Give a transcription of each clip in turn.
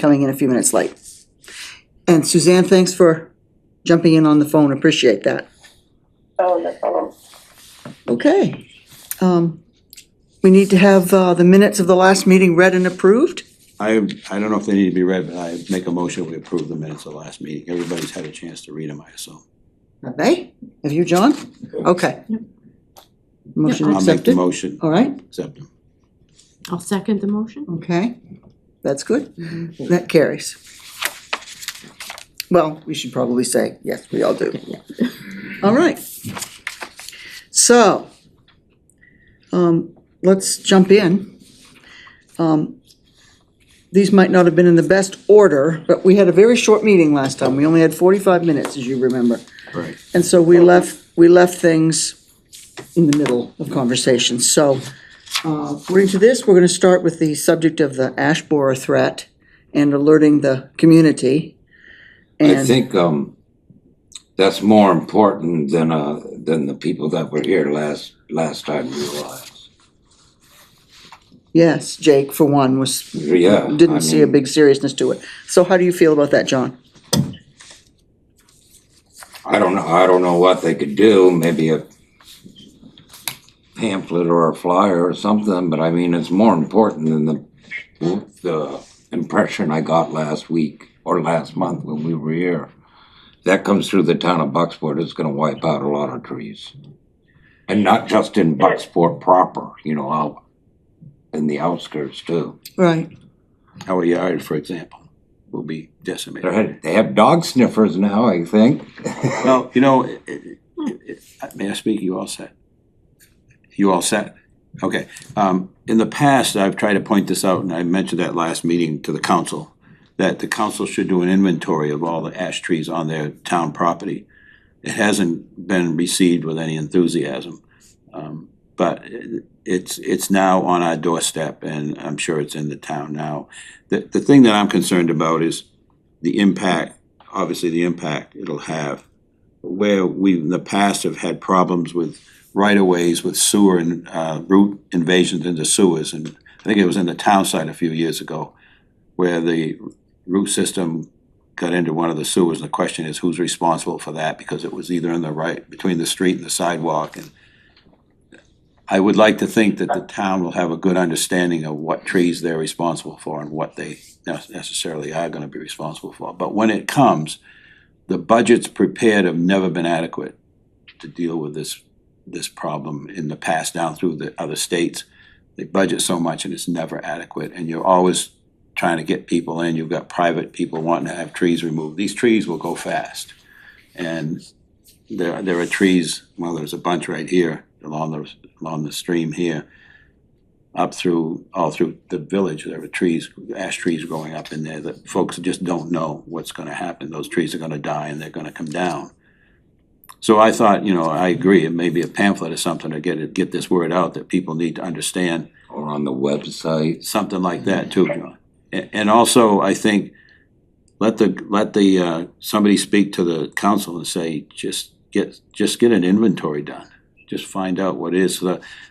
coming in a few minutes late. And Suzanne, thanks for jumping in on the phone, appreciate that. Oh, no problem. Okay. We need to have the minutes of the last meeting read and approved. I don't know if they need to be read, but I make a motion, we approve the minutes of the last meeting. Everybody's had a chance to read them, I assume. Have they? Have you, John? Okay. Motion I'll make the accepted. motion, All right, accept them. I'll second the motion. okay. That's good. That carries. Well, we should probably say, yes, we all do. All right. So, let's jump in. These might not have been in the best order, but we had a very short meeting last time. We only had 45 minutes, as you remember. Right. And so we left things in the middle of conversation. So, according to this, we're gonna start with the subject of the ash borer threat and alerting the community. I And think, that's more important than the people that were here last time realized. yes, Jake, for one, Yeah. didn't see a big seriousness to it. So how do you feel about that, John? I don't know what they could do, maybe a pamphlet or a flyer or something, but I mean, it's more important than the impression I got last week or last month when we were here. That comes through the town of Bucksport, it's gonna wipe out a lot of trees. And not just in Bucksport proper, out in the outskirts too. Right. Our yard, for example, will be decimated. They have dog sniffers now, I think. Well, may I speak? You all set? You all set? Okay. In the past, I've tried to point this out, and I mentioned that last meeting to the council, that the council should do an inventory of all the ash trees on their town property. It hasn't been received with any enthusiasm, but it's now on our doorstep, and I'm sure it's in the town now. The thing that I'm concerned about is the impact, obviously the impact it'll have. Where we in the past have had problems with right-of-ways, with sewer and root invasions into sewers, and I think it was in the town side a few years ago, where the root system got into one of the sewers, and the question is who's responsible for that, because it was either in the right, between the street and the sidewalk, and I would like to think that the town will have a good understanding of what trees they're responsible for and what they necessarily are gonna be responsible for. But when it comes, the budgets prepared have never been adequate to deal with this problem in the past down through the other states. They budget so much and it's never adequate, and you're always trying to get people in. You've got private people wanting to have trees removed. These trees will go fast. And there are trees, well, there's a bunch right here along the stream here, all through the village. There are trees, ash trees growing up in there that folks just don't know what's gonna happen. Those trees are gonna die and they're gonna come down. So I thought, I agree, it may be a pamphlet or something to get this word out that people need to understand. Or on the website. Something like that too, John. And also, I think, let the somebody speak to the council and say, just get an inventory done. Just find out what it is.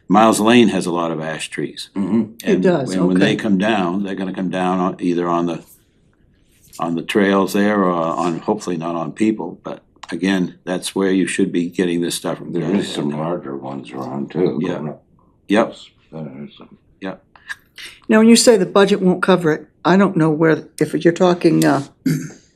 Miles Lane has a lot of ash trees. Mm-hmm. It does, And when they okay. come down, they're gonna come down either on the trails there or on, hopefully not on people, but again, that's where you should be getting this stuff from. There is some larger ones around too. Yeah. Yep. There's some. Now, when you say the budget won't cover it, I don't know if you're talking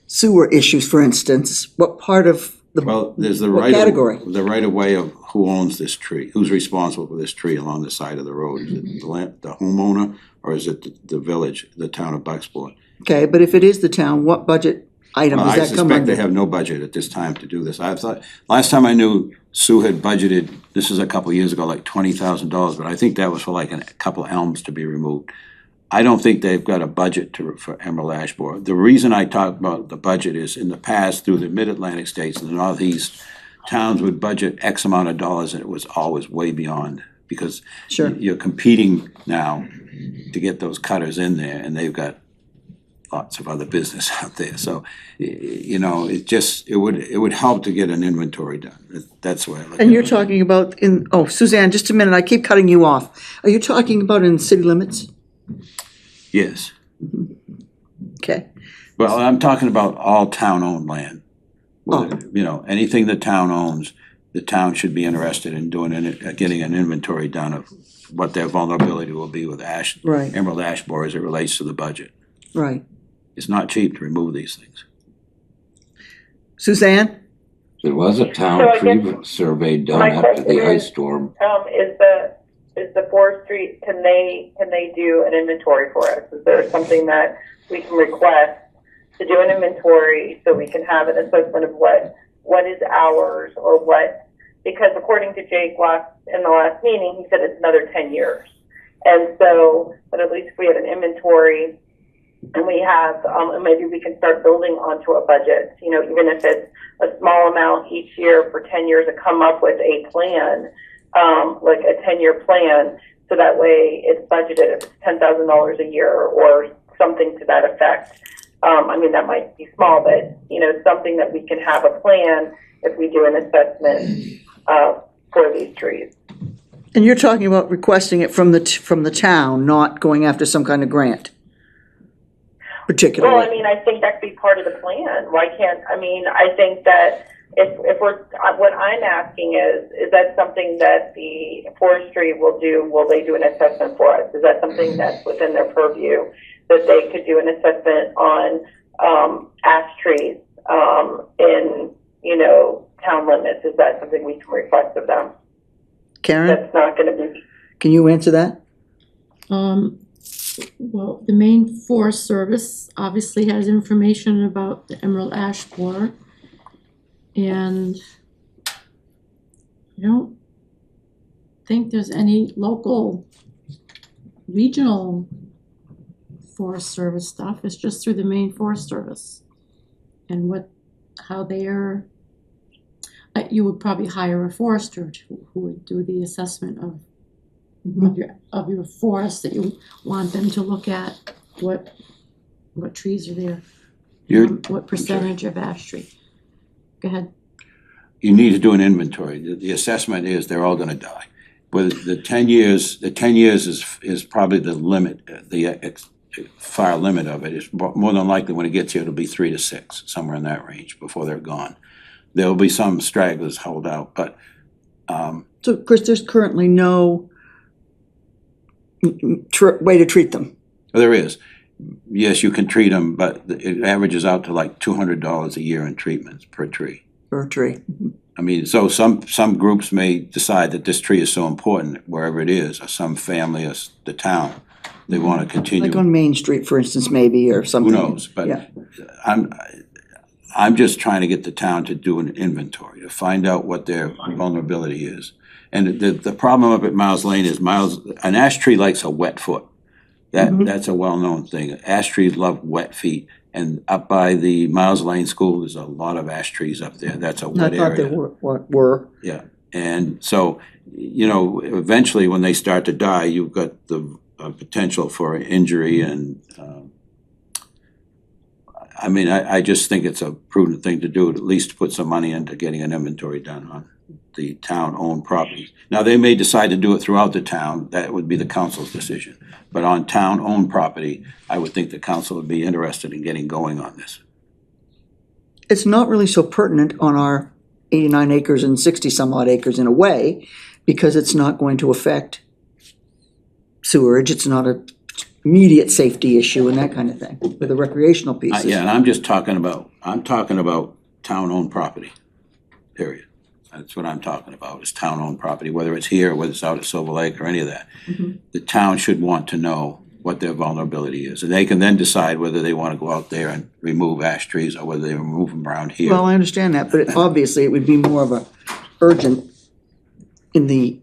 sewer issues, for instance, what part of Well, there's the what category? the right of way of who owns this tree, who's responsible for this tree along the side of the road. Is it the homeowner, or is it the village, the town of Bucksport? Okay, but if it is the town, what budget item Well, does I that come suspect they under? have no budget at this time to do this. I thought, last time I knew, Sue had budgeted, this is a couple of years ago, like $20,000, but I think that was for like a couple elms to be removed. I don't think they've got a budget for emerald ash borer. The reason I talk about the budget is in the past, through the mid-Atlantic states and the northeast, towns would budget X amount of dollars and it was always way beyond, because Sure. you're competing now to get those cutters in there, and they've got lots of other business out there. So, it would help to get an inventory done. That's why I look at it. And you're talking about Suzanne, just a minute, I keep cutting you off. Are you talking about in city limits? Yes. Okay, Well, I'm talking about all town-owned land. Oh. You know, anything the town owns, the town should be interested in doing, getting an inventory done of what their vulnerability will be with right, emerald ash borer as it relates to the budget. right. It's not cheap to remove these things. Suzanne? There was a So town I tree guess survey done my after the question ice is, storm. Is the forestry, can they do an inventory for us? Is there something that we can request to do an inventory so we can have an assessment of what is ours or what, because according to Jake in the last meeting, he said it's another 10 years. And so, but at least if we have an inventory and we have, and maybe we can start building onto a budget, you know, even if it's a small amount each year for 10 years to come up with a plan, like a 10-year plan, so that way it's budgeted if it's $10,000 a year or something to that effect. I mean, that might be small, but, you know, something that we can have a plan if we do an assessment for these trees. And you're talking about requesting it from the town, not going after some kind of grant? Particularly? Well, I mean, I think that could be part of the plan. Why can't, I mean, I think that if we're, what I'm asking is that something that the forestry will do? Will they do an assessment for us? Is that something that's within their purview, that they could do an assessment on ash trees in, you know, town limits? Is that something we can request of them? Karen, That's not gonna be, can you answer that? Well, the Maine Forest Service obviously has information about the emerald ash borer. And I don't think there's any local, regional Forest Service stuff. It's just through the Maine Forest Service. And how they're, you would probably hire a forester who would do the assessment of your forest that you want them to look at, what trees are there, what percentage of ash tree. Go ahead. You need to do an inventory. The assessment is they're all gonna die. With the 10 years is probably the limit, the far limit of it. It's more than likely when it gets here, it'll be 3 to 6, somewhere in that range before they're gone. There'll be some stragglers hold out, but, So, Chris, there's currently no way to treat them. there is. Yes, you can treat them, but it averages out to like $200 a year in treatments per tree. For a tree. I mean, so some groups may decide that this tree is so important wherever it is, or some family, or the town, they want to continue. Like on Main Street, for instance, maybe, or Who something. knows, but Yeah. I'm just trying to get the town to do an inventory, to find out what their vulnerability is. And the problem up at Miles Lane is an ash tree likes a wet foot. That's a well-known thing. Ash trees love wet feet. And up by the Miles Lane School, there's a lot of ash trees up there. That's a I wet thought they area. were. Yeah, and so, you know, eventually when they start to die, you've got the potential for injury and, I mean, I just think it's a prudent thing to do, to at least put some money into getting an inventory done on the town-owned properties. Now, they may decide to do it throughout the town, that would be the council's decision. But on town-owned property, I would think the council would be interested in getting going on this. It's not really so pertinent on our 89 acres and 60 some odd acres in a way, because it's not going to affect sewerage, it's not a immediate safety issue and that kind of thing, with the recreational pieces. Yeah, and I'm talking about town-owned property, period. That's what I'm talking about, is town-owned property, whether it's here, whether it's out at Silver Lake or any of that. The town should want to know what their vulnerability is, and they can then decide whether they wanna go out there and remove ash trees or whether they remove them around here. Well, I understand that, but obviously it would be more of a urgent in the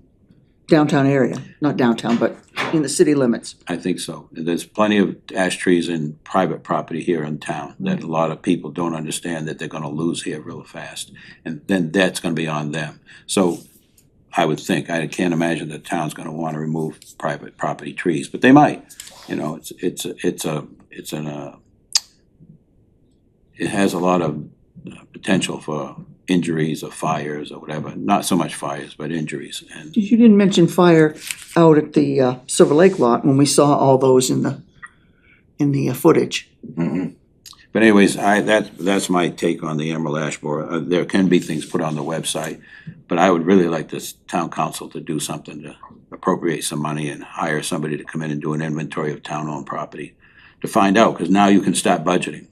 downtown area, not downtown, but in the city limits. I think so. There's plenty of ash trees in private property here in town that a lot of people don't understand that they're gonna lose here real fast. And then that's gonna be on them. So I would think, I can't imagine the town's gonna wanna remove private property trees, but they might. You know, it has a lot of potential for injuries or fires or whatever. Not so much fires, but injuries. And You didn't mention fire out at the Silver Lake lot when we saw all those in in the footage. Mhm. But anyways, that's my take on the emerald ash borer. There can be things put on the website, but I would really like this town council to do something to appropriate some money and hire somebody to come in and do an inventory of town-owned property to find out, because now you can start budgeting.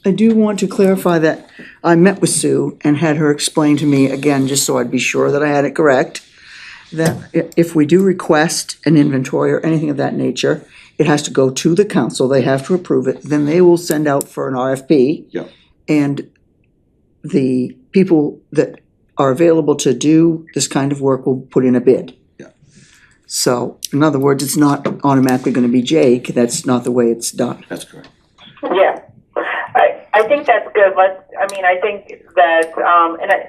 I do want to clarify that I met with Sue and had her explain to me again, just so I'd be sure that I had it correct, that if we do request an inventory or anything of that nature, it has to go to the council, they have to approve it, then they will send out for an RFP. Yep. And the people that are available to do this kind of work will put in a bid. Yeah. So, in other words, it's not automatically gonna be Jake, that's not the way it's done. That's correct. Yeah, I think that's good. I think that,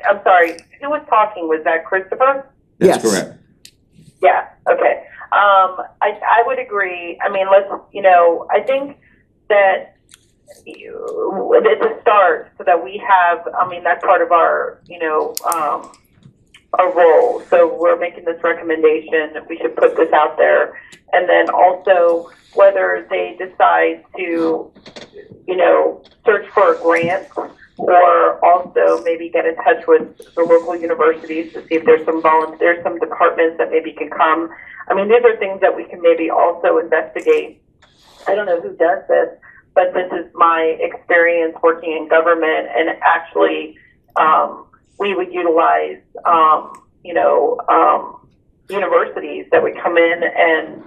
I'm sorry, who was talking? Was that Christopher? Yes. That's correct. Yeah, okay. I would agree. I think that it's a start so that we have, that's part of our, our role. So we're making this recommendation, we should put this out there. And then also whether they decide to, search for a grant or also maybe get in touch with the local universities to see if there's some volunteers, some departments that maybe can come. These are things that we can maybe also investigate. I don't know who does this, but this is my experience working in government, and actually we would utilize, universities that would come in and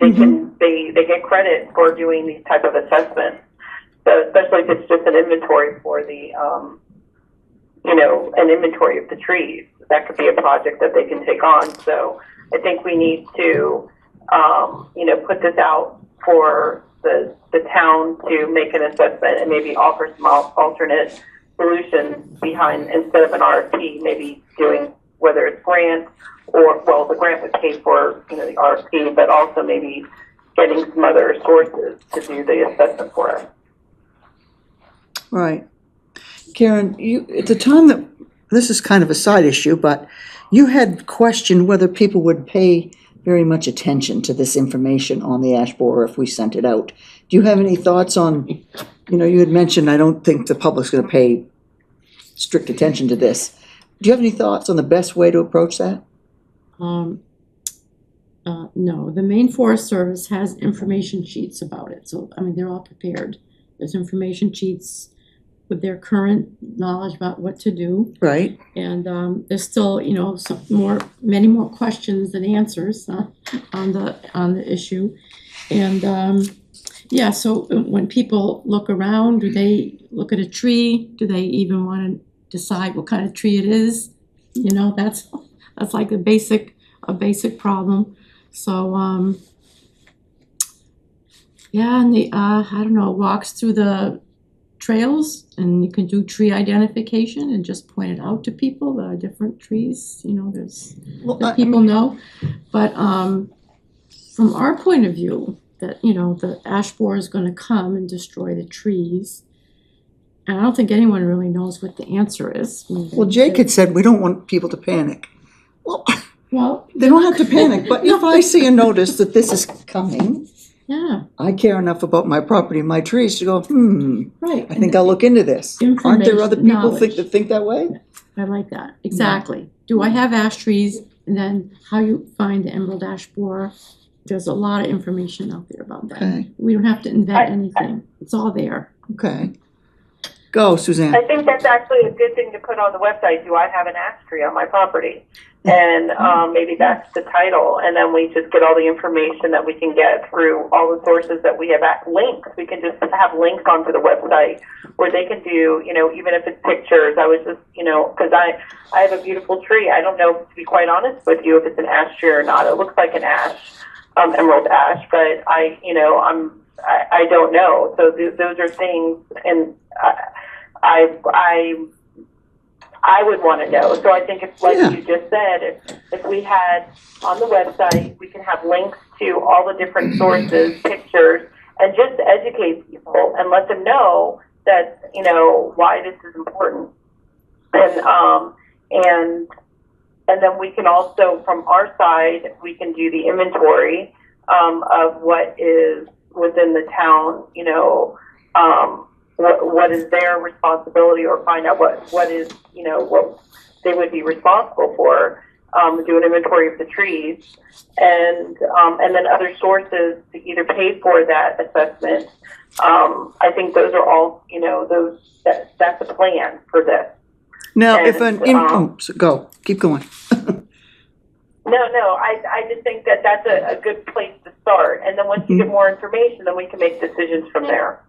they get credit for doing these type of assessments. So especially if it's just an inventory for the, an inventory of the trees, that could be a project that they can take on. So I think we need to, put this out for the town to make an assessment and maybe offer some alternate solutions behind, instead of an RFP, maybe doing, whether it's grants or, well, the grant would pay for, the RFP, but also maybe getting some other sources to do the assessment for us. Right. Karen, you, at the time that, this is kind of a side issue, but you had questioned whether people would pay very much attention to this information on the ash borer if we sent it out. Do you have any thoughts on, you had mentioned, I don't think the public's gonna pay strict attention to this. Do you have any thoughts on the best way to approach that? No, the Maine Forest Service has information sheets about it, so, they're all prepared. There's information sheets with their current knowledge about what to do. Right? And there's still, many more questions than answers on the issue. And so when people look around, do they look at a tree? Do they even want to decide what kind of tree it is? That's like a basic problem. So and I don't know, walks through the trails, and you can do tree identification and just point it out to people. There are different trees, that people know. But from our point of view, that the ash borer is going to come and destroy the trees, and I don't think anyone really knows what the answer is. Well, Jake had said we don't want people to panic. Well, They don't have to panic, but if I see a notice that this is coming, yeah, I care enough about my property and my trees to go, right. I think I'll look into this. Aren't there other people Knowledge. that think that way? I like that, exactly. Do I have ash trees, and then how you find the emerald ash borer? There's a lot of information out there about that. Okay. We don't have to invent anything, it's all there. Okay. Go, Suzanne. I think that's actually a good thing to put on the website. Do I have an ash tree on my property? And maybe that's the title. And then we just get all the information that we can get through all the sources that we have at links. We can just have links onto the website where they can do, even if it's pictures. I was just, because I have a beautiful tree. I don't know, to be quite honest with you, if it's an ash tree or not. It looks like an ash, emerald ash, but I don't know. So those are things, and I would want to know. So I think it's like you just said, if we had on the website, we can have links to all the different sources, pictures, and just educate people and let them know that, why this is important. And then we can also, from our side, we can do the inventory of what is within the town, what is their responsibility, or find out what is, what they would be responsible for, do an inventory of the trees, and then other sources to either pay for that assessment. I think those are all, that's a plan for this. Now, if And, keep going. No, I just think that that's a good place to start. And then once you get more information, then we can make decisions from there.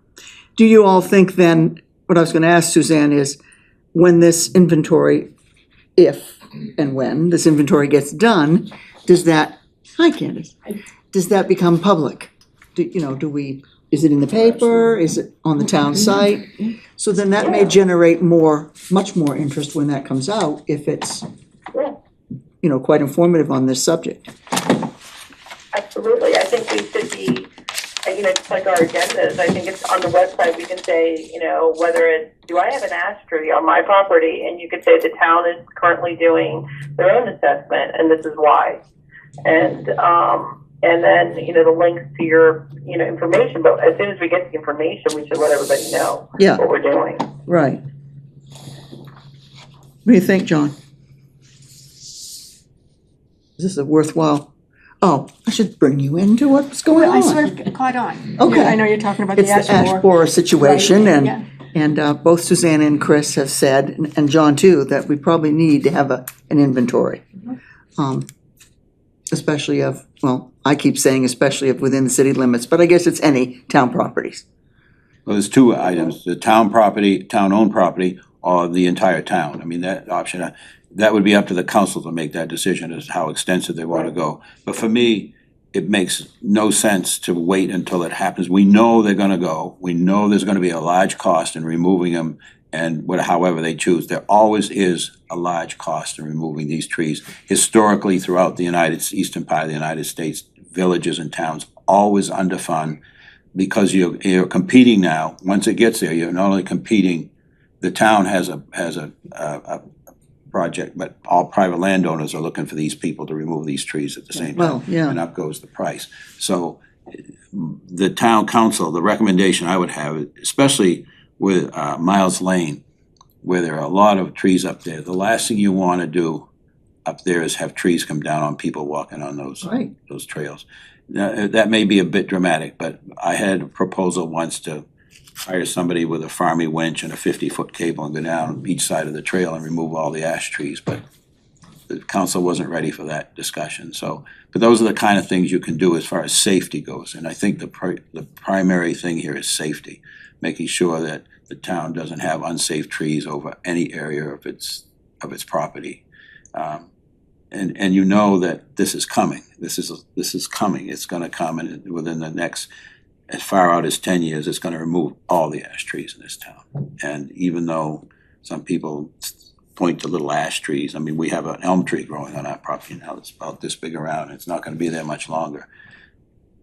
Do you all think then, what I was gonna ask Suzanne is, when this inventory, if and when this inventory gets done, does that, hi Candace, does that become public? Is it in the paper, is it on the town site? So then that may generate much more interest when that comes out, if it's, Yeah. quite informative on this subject. Absolutely. I think we should be, just like our agendas, I think it's on the website, we can say, whether it's, do I have an ash tree on my property? And you could say the town is currently doing their own assessment, and this is why. And then, the links to your, information, but as soon as we get the information, we should let everybody know Yeah. what we're doing. Right. What do you think, John? Is this a worthwhile? Oh, I should bring you into what's going Well, I sort on. of caught on. Okay. Yeah, I know you're talking about the It's the ash ash borer. borer situation, Right, yeah. and both Suzanne and Chris have said, and John too, that we probably need to have an inventory. Especially of, well, I keep saying especially of within the city limits, but I guess it's any town properties. Well, there's two items, the town property, town-owned property, or the entire town. I mean, that option, that would be up to the council to make that decision as to how extensive they want to go. But for me, it makes no sense to wait until it happens. We know they're gonna go. We know there's gonna be a large cost in removing them, and however they choose. There always is a large cost in removing these trees. Historically, throughout the eastern part of the United States, villages and towns always underfund, because you're competing now. Once it gets there, you're not only competing, the town has a project, but all private landowners are looking for these people to remove these trees at the same time. Well, yeah. And up goes the price. So the town council, the recommendation I would have, especially with Miles Lane, where there are a lot of trees up there, the last thing you want to do up there is have trees come down on people walking on those Right. those trails. Now, that may be a bit dramatic, but I had a proposal once to hire somebody with a farmy winch and a 50-foot cable and go down each side of the trail and remove all the ash trees, but the council wasn't ready for that discussion, so, but those are the kind of things you can do as far as safety goes, and I think the primary thing here is safety, making sure that the town doesn't have unsafe trees over any area of its property. And you know that this is coming, this is coming, it's gonna come, and within the next, as far out as 10 years, it's gonna remove all the ash trees in this town. And even though some people point to little ash trees, I mean, we have an elm tree growing on our property now that's about this big around, and it's not gonna be there much longer,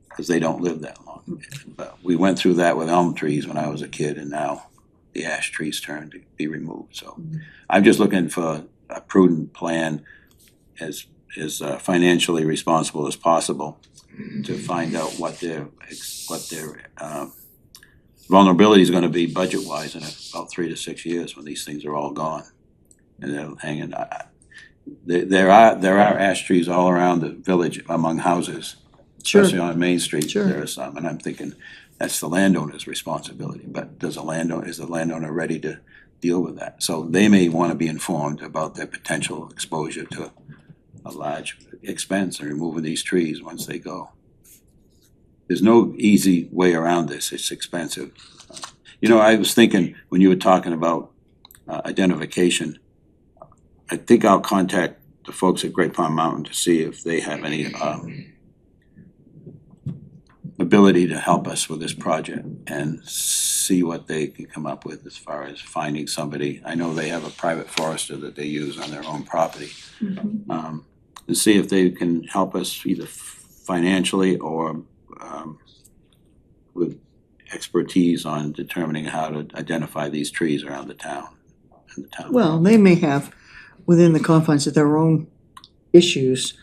because they don't live that long. But we went through that with elm trees when I was a kid, and now the ash trees turn to be removed, so. I'm just looking for a prudent plan, as financially responsible as possible, to find out what their vulnerability is gonna be budget-wise in about 3 to 6 years when these things are all gone. And they're hanging, there are ash trees all around the village among houses, especially on Main Street. Sure. There are some, and I'm thinking, that's the landowner's responsibility, but is the landowner ready to deal with that? So they may wanna be informed about their potential exposure to a large expense in removing these trees once they go. There's no easy way around this, it's expensive. I was thinking, when you were talking about identification, I think I'll contact the folks at Great Pond Mountain to see if they have any ability to help us with this project and see what they can come up with as far as finding somebody. I know they have a private forester that they use on their own property. And see if they can help us either financially or with expertise on determining how to identify these trees around the town. Well, they may have, within the confines of their own issues,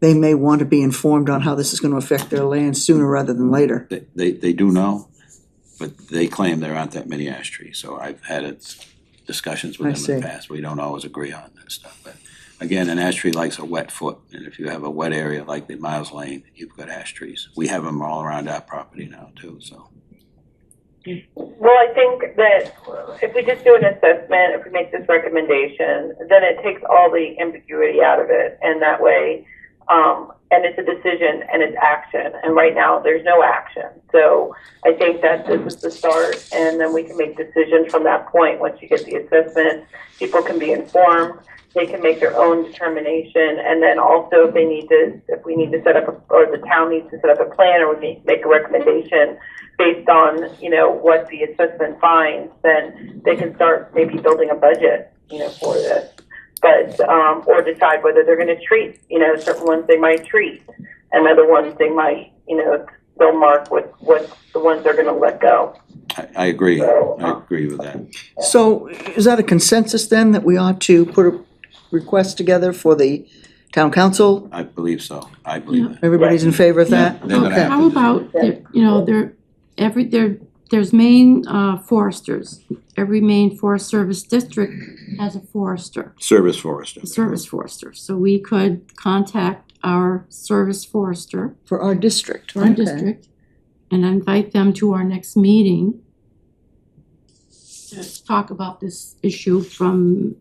they may want to be informed on how this is gonna affect their land sooner rather than later. They do know, but they claim there aren't that many ash trees, so I've had discussions I with them in the see. past. We don't always agree on that stuff, but again, an ash tree likes a wet foot, and if you have a wet area like the Miles Lane, you've got ash trees. We have them all around our property now too, so. Well, I think that if we just do an assessment, if we make this recommendation, then it takes all the ambiguity out of it, and that way, and it's a decision and it's action, and right now there's no action. So I think that this is the start, and then we can make decisions from that point. Once you get the assessment, people can be informed, they can make their own determination, and then also if we need to set up, or the town needs to set up a plan, or we need to make a recommendation based on, what the assessment finds, then they can start maybe building a budget, for this. But, or decide whether they're gonna treat, certain ones they might treat, and other ones they might, they'll mark with the ones they're gonna let go. I agree, So, I agree with that. So is that a consensus then, that we ought to put a request together for the town council? I believe so, I believe that. Everybody's in favor of that? Yeah, they're gonna Okay. have How about, there's Maine foresters. Every Maine Forest Service district has a forester, Service forester. a service forester. So we could contact our service forester For our district. for our Okay. district and invite them to our next meeting to talk about this issue from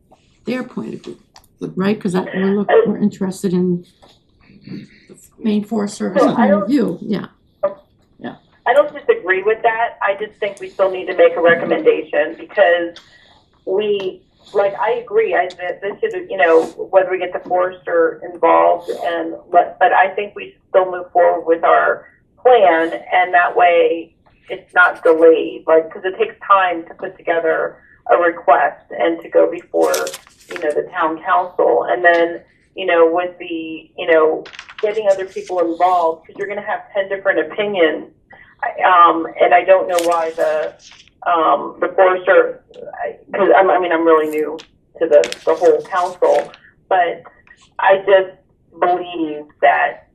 their point of view, right? Because we're interested in the Maine Forest Service Well, I point of don't- view, yeah. I don't disagree with that. I just think we still need to make a recommendation because I agree. This should, whether we get the forester involved but I think we should still move forward with our plan, and that way it's not delayed, because it takes time to put together a request and to go before, the town council, and then, with the, getting other people involved, because you're going to have 10 different opinions. And I don't know why the forester, because I'm really new to the whole council, but I just believe that,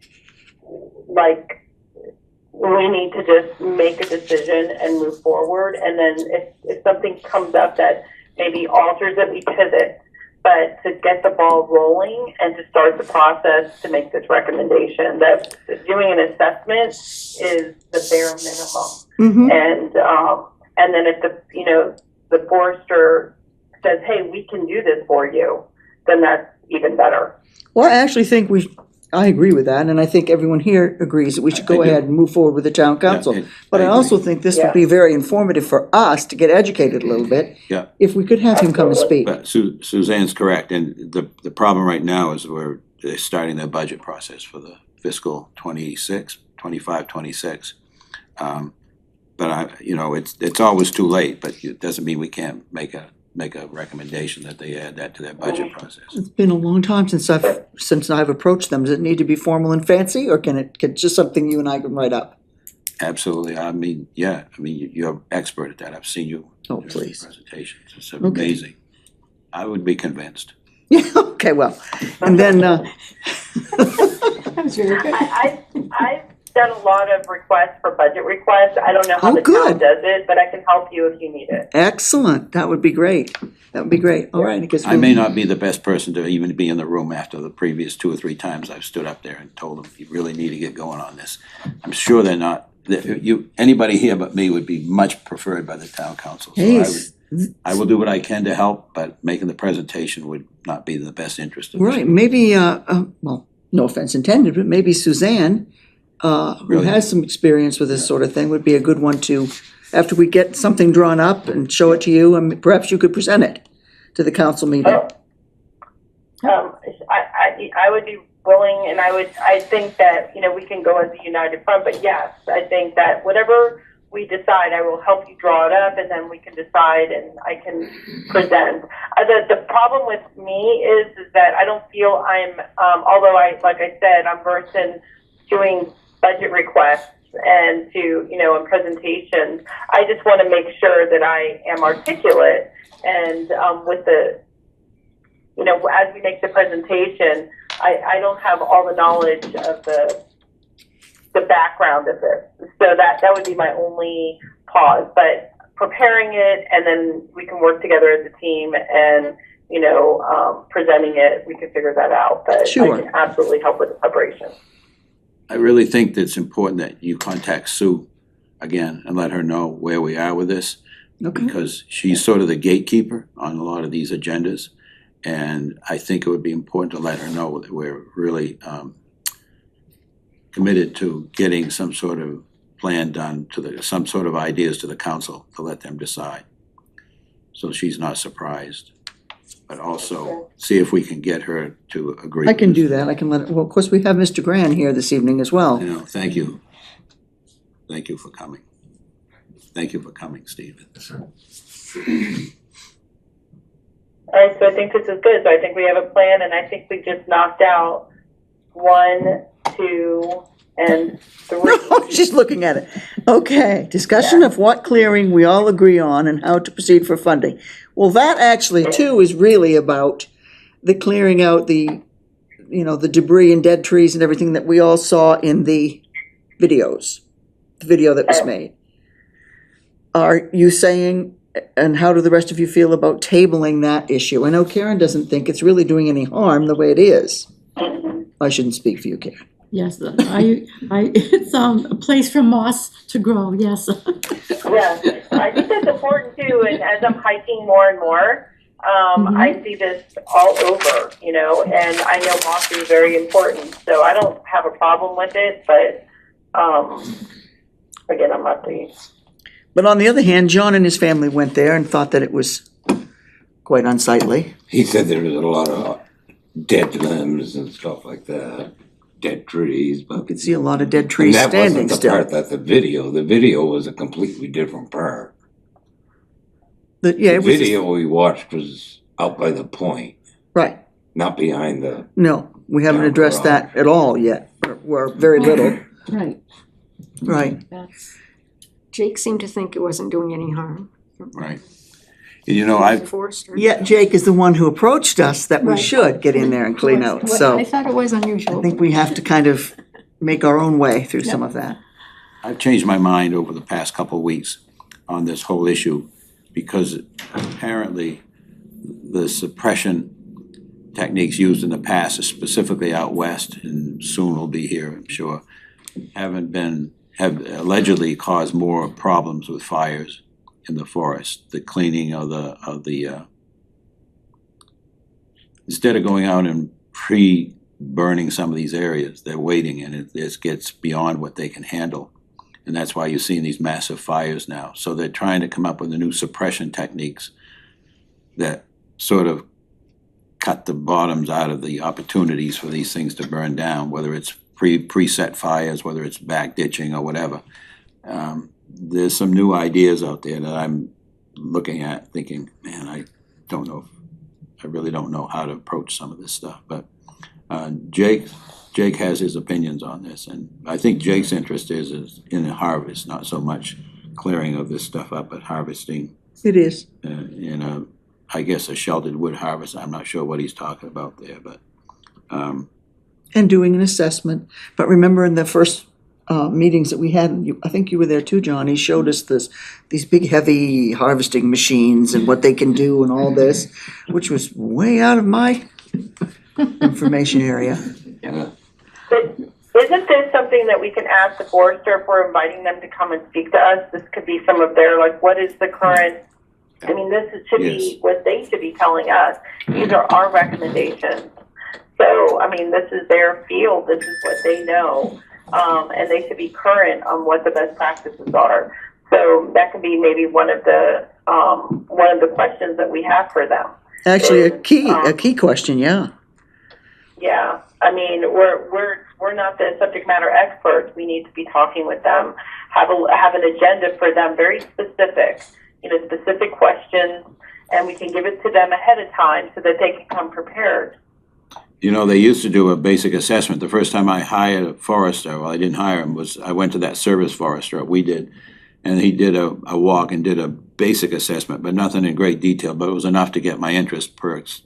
we need to just make a decision and move forward, and then if something comes up that maybe alters it, we pivot. But to get the ball rolling and to start the process to make this recommendation, that doing an assessment is the bare minimum. Mhm. And then if the forester says, hey, we can do this for you, then that's even better. Well, I actually think I agree with that, and I think everyone here agrees that we should I go do. ahead and move forward with the town council. Yeah, But I agree. also think this would be very informative for us to get educated a little bit. Yeah. If we could have him come and speak. But Suzanne's correct, and the problem right now is they're starting their budget process for the fiscal 25, 26. But it's always too late, but it doesn't mean we can't make a recommendation that they add that to their budget process. It's been a long time since I've approached them. Does it need to be formal and fancy, or can it just something you and I can write up? Absolutely, you're expert at that, I've seen you. Oh, during please. Presentations, it's amazing. I would be convinced. Yeah, okay, well, and then, That was very good. I've done a lot of requests for budget requests. I don't know how Oh, the town good. does it, but I can help you if you need it. excellent, that would be great. That would be great, all right, I guess. I may not be the best person to even be in the room after the previous 2 or 3 times I've stood up there and told them, you really need to get going on this. I'm sure they're not, anybody here but me would be much preferred by the town council. So I will do what I can to help, but making the presentation would not be in the best interest of this. Right, maybe, well, no offense intended, but maybe Suzanne, who Really? has some experience with this sort of thing, would be a good one to, after we get something drawn up and show it to you, and perhaps you could present it to the council meeting. I would be willing, and I think that, we can go as a united front, but yes, I think that whatever we decide, I will help you draw it up, and then we can decide, and I can present. The problem with me is that I don't feel although like I said, I'm versed in doing budget requests and in presentations, I just want to make sure that I am articulate and with the, as we make the presentation, I don't have all the knowledge of the background of this. So that would be my only pause, but preparing it, and then we can work together as a team, and, you know, presenting it, we can figure that out, but Sure. I can absolutely help with the preparation. I really think that it's important that you contact Sue again and let her know where we are with this, Okay, because she's sort of the gatekeeper on a lot of these agendas. And I think it would be important to let her know that we're really committed to getting some sort of plan done some sort of ideas to the council to let them decide. So she's not surprised. But also see if we can get her to agree. I can with do this. that, I can let, well, of course, we have Mr. Gran here this evening as well. You know, thank you. Thank you for coming. Thank you for coming, Stephen. All right, so I think this is good. So I think we have a plan, and I think we just knocked out 1, 2, and 3. She's looking at it. Okay, discussion of what clearing we all agree on and how to proceed for funding. Well, that actually too is really about the clearing out the, you know, the debris and dead trees and everything that we all saw in the videos, the video that was made. Are you saying, and how do the rest of you feel about tabling that issue? I know Karen doesn't think it's really doing any harm the way it is. I shouldn't speak for you, Karen. Yes, it's a place for moss to grow, yes. Yeah, I think that's important too, and as I'm hiking more and more, I see this all over, you know, and I know moss is very important, so I don't have a problem with it, but, again, I'm not the, But on the other hand, John and his family went there and thought that it was quite unsightly. He said there was a lot of dead limbs and stuff like that, dead trees, You but. could see a lot of dead And trees that standing wasn't the still. part that the video was a completely different part. Yeah, The it was just- video we watched was out by the point, right. not behind the, No, we haven't Yeah, addressed we're that at all yet, or very little, Right, right. that's, Jake seemed to think it wasn't doing any harm. Right. You know, I, The forester. Yet Jake is the one who approached us that we Right. should get in there and clean out, Well, so I thought it was I unusual. think we have to kind of make our own way through some of that. I've changed my mind over the past couple of weeks on this whole issue, because apparently the suppression techniques used in the past, specifically out west, and soon will be here, I'm sure, have allegedly caused more problems with fires in the forest. The cleaning of the instead of going out and pre-burning some of these areas, they're waiting, and it gets beyond what they can handle. And that's why you're seeing these massive fires now. So they're trying to come up with the new suppression techniques that sort of cut the bottoms out of the opportunities for these things to burn down, whether it's preset fires, whether it's back ditching or whatever. There's some new ideas out there that I'm looking at thinking, man, I really don't know how to approach some of this stuff. But Jake has his opinions on this, and I think Jake's interest is in the harvest, not so much clearing of this stuff up, but harvesting It is. in I guess a sheltered wood harvest. I'm not sure what he's talking about there, but And doing an assessment. But remember in the first meetings that we had, I think you were there too, John, he showed us these big heavy harvesting machines and what they can do and all this, which was way out of my information area. but isn't this something that we can ask the forester if we're inviting them to come and speak to us? This could be some of their, like, what is the current, I mean, should Yes. be what they should be telling us. These are our recommendations. So, I mean, this is their field, this is what they know, and they should be current on what the best practices are. So that could be maybe one of the questions that we have for them. Actually, a key question, yeah. Yeah, I mean, we're not the subject matter experts. We need to be talking with them, have an agenda for them, very specific, specific questions, and we can give it to them ahead of time so that they can come prepared. you know, they used to do a basic assessment. The first time I hired a forester, well, I didn't hire him, I went to that service forester, we did, and he did a walk and did a basic assessment, but nothing in great detail, but it was enough to get my interest perks.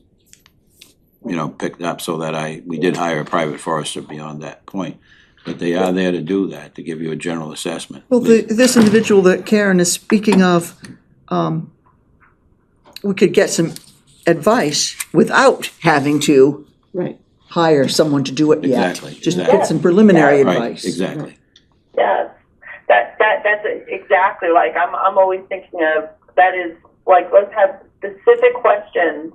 picked up so that we did hire a private forester beyond that point. But they are there to do that, to give you a general assessment. Well, this individual that Karen is speaking of, we could get some advice without having to Right. hire someone to do it yet. Exactly, Just exactly. get some preliminary Right, advice. exactly. Yes, that's exactly, like, I'm always thinking of, that is, like, let's have specific questions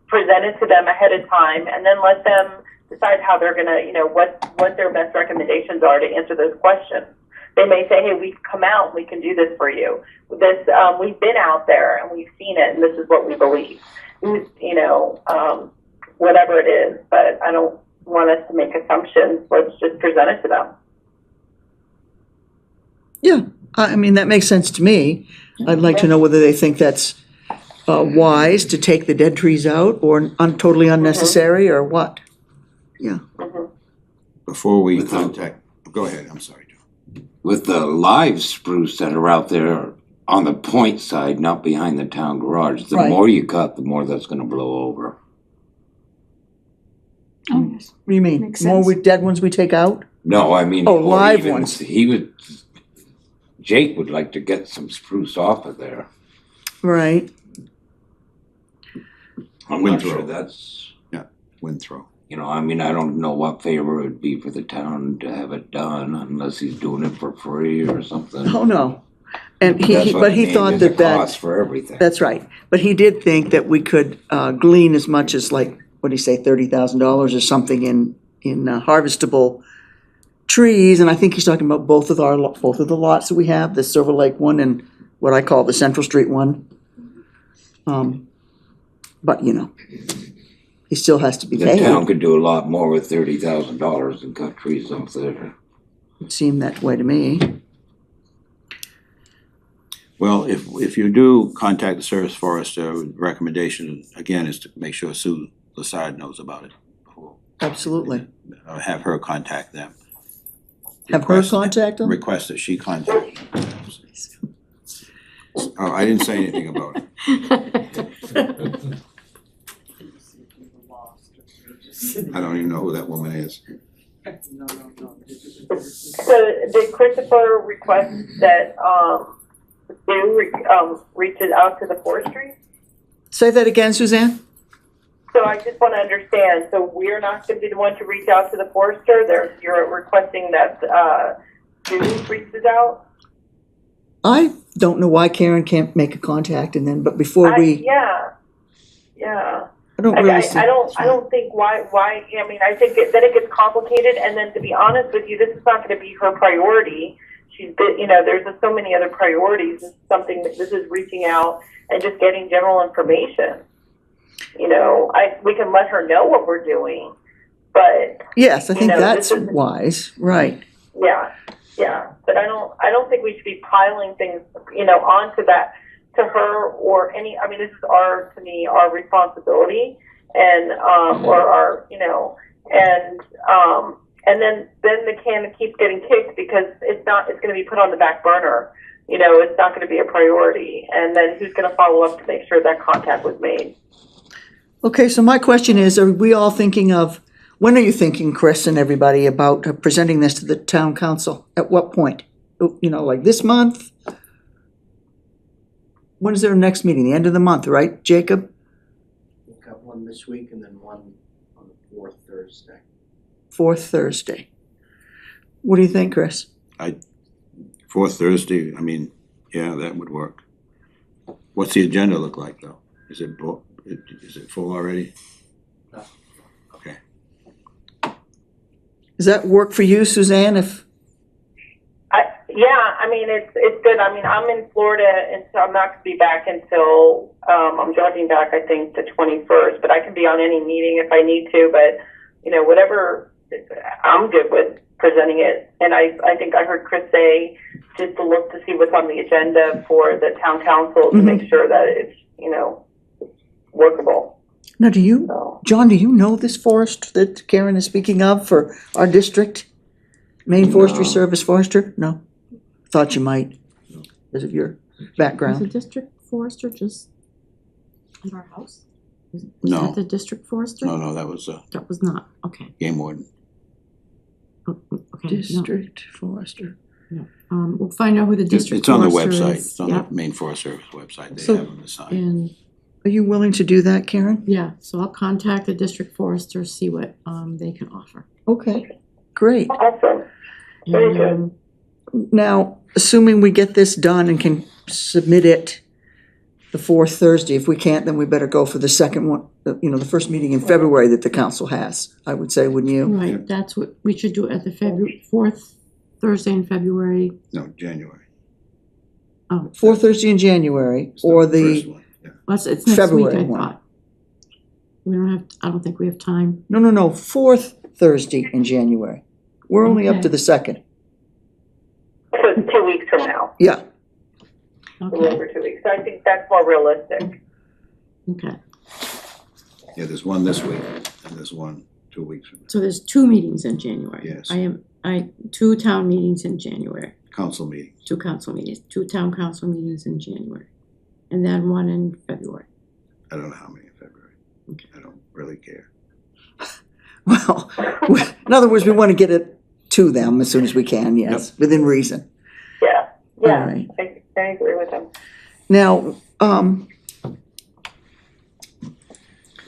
presented to them ahead of time, and then let them decide how they're gonna, what their best recommendations are to answer those questions. They may say, hey, we've come out, and we can do this for you. This, we've been out there, and we've seen it, and this is what we believe. Whatever it is, but I don't want us to make assumptions, let's just present it to them. Yeah, I mean, that makes sense to me. I'd like to know whether they think that's wise to take the dead trees out or totally unnecessary or what. Yeah, Before we contact, go ahead, I'm sorry, Joe. With the live spruce that are out there on the point side, not behind the town garage, the Right. more you cut, the more that's gonna blow over. Oh, yes. what do you mean? Makes More sense. dead ones we take out? No, I mean. Oh, or live even- ones. Jake would like to get some spruce off of there. Right, I'm Wind not sure throw. that's, Wind throw. I mean, I don't know what favor it would be for the town to have it done unless he's doing it for free or something. oh, no. And That's he, what but I he mean, thought there's a that cost for everything. that's right. But he did think that we could glean as much as like, what do you say, $30,000 or something in harvestable trees. And I think he's talking about both of the lots that we have, the Silver Lake one and what I call the Central Street one. But, he still has to be The town paid. could do a lot more with $30,000 than cut trees off there. It seemed that way to me. Well, if you do contact the service forester, recommendation, again, is to make sure Sue Lassard knows about it. Absolutely. Or have her contact them. Have her Request- contact them? Request that she contact them. Oh, I didn't say anything about it. I don't even know who that woman is. So did Christopher request that, Sue, reaches out to the forestry? Say that again, Suzanne? So I just want to understand, so we're not going to be the one to reach out to the forester, you're requesting that, Sue reaches out? I don't know why Karen can't make a contact and then, but before we, Yeah. I don't Like, really see. I don't think why, I mean, I think then it gets complicated, and then to be honest with you, this is not gonna be her priority. She's been, there's just so many other priorities, this is something that, this is reaching out and just getting general information. We can let her know what we're doing, but, Yes, I think that's this is- wise, right. yeah, but I don't think we should be piling things, onto that, to her or this is our responsibility and, or our, and then the can keeps getting kicked because it's gonna be put on the back burner. It's not gonna be a priority, and then who's gonna follow up to make sure that contact was made? Okay, so my question is, are we all thinking of, when are you thinking, Chris and everybody, about presenting this to the town council? At what point? Like this month? When is their next meeting? The end of the month, right, Jacob? We've got one this week and then one on the fourth Thursday. Fourth Thursday. What do you think, Chris? Fourth Thursday, yeah, that would work. What's the agenda look like, though? Is it full already? No. Okay. Does that work for you, Suzanne, if, It's good. I'm in Florida, and so I'm not going to be back until, I'm driving back, I think, the 21st, but I can be on any meeting if I need to, but, whatever, I'm good with presenting it. And I think I heard Chris say, just to look to see what's on the agenda for the town council to make sure that it's, workable. now do you, So, John, do you know this forest that Karen is speaking of for our district? Maine Forestry No. Service Forester? No? Thought you might, because of your Is the background. district forester just at our house? Was No. that the district forester? No, that was That was not, okay. game warden. Okay, no. District Forester. We'll find out who the district It's on the forester website, is. it's on Yep. the main Forest Service website, they So- have them assigned. And, Are you willing to do that, Karen? yeah, so I'll contact the district forester, see what, they can offer. Okay, great. Awesome. Very And, good. Now, assuming we get this done and can submit it the fourth Thursday, if we can't, then we better go for the second one, the first meeting in February that the council has, I would say, wouldn't you? Right, that's what, we should do at the fourth Thursday in February. No, January. Fourth Thursday in January, It's or first the, one, yeah. Well, it's next week, February I one. thought. I don't think we have time. no, fourth Thursday in January. We're only up to Okay. the second. So it's 2 weeks from now, Yeah, a Okay, little over 2 weeks. So I think that's more realistic. okay. Yeah, there's one this week, and there's one 2 weeks from now, So there's 2 meetings in January. Yes. 2 town meetings in January, council meeting. 2 council meetings, 2 town council meetings in January. And then 1 in February. I don't know how many in February. I don't really care. well, in other words, we want to get it to them as soon as we can, yes, within reason. Yeah, All yeah, right. I agree with him. Now,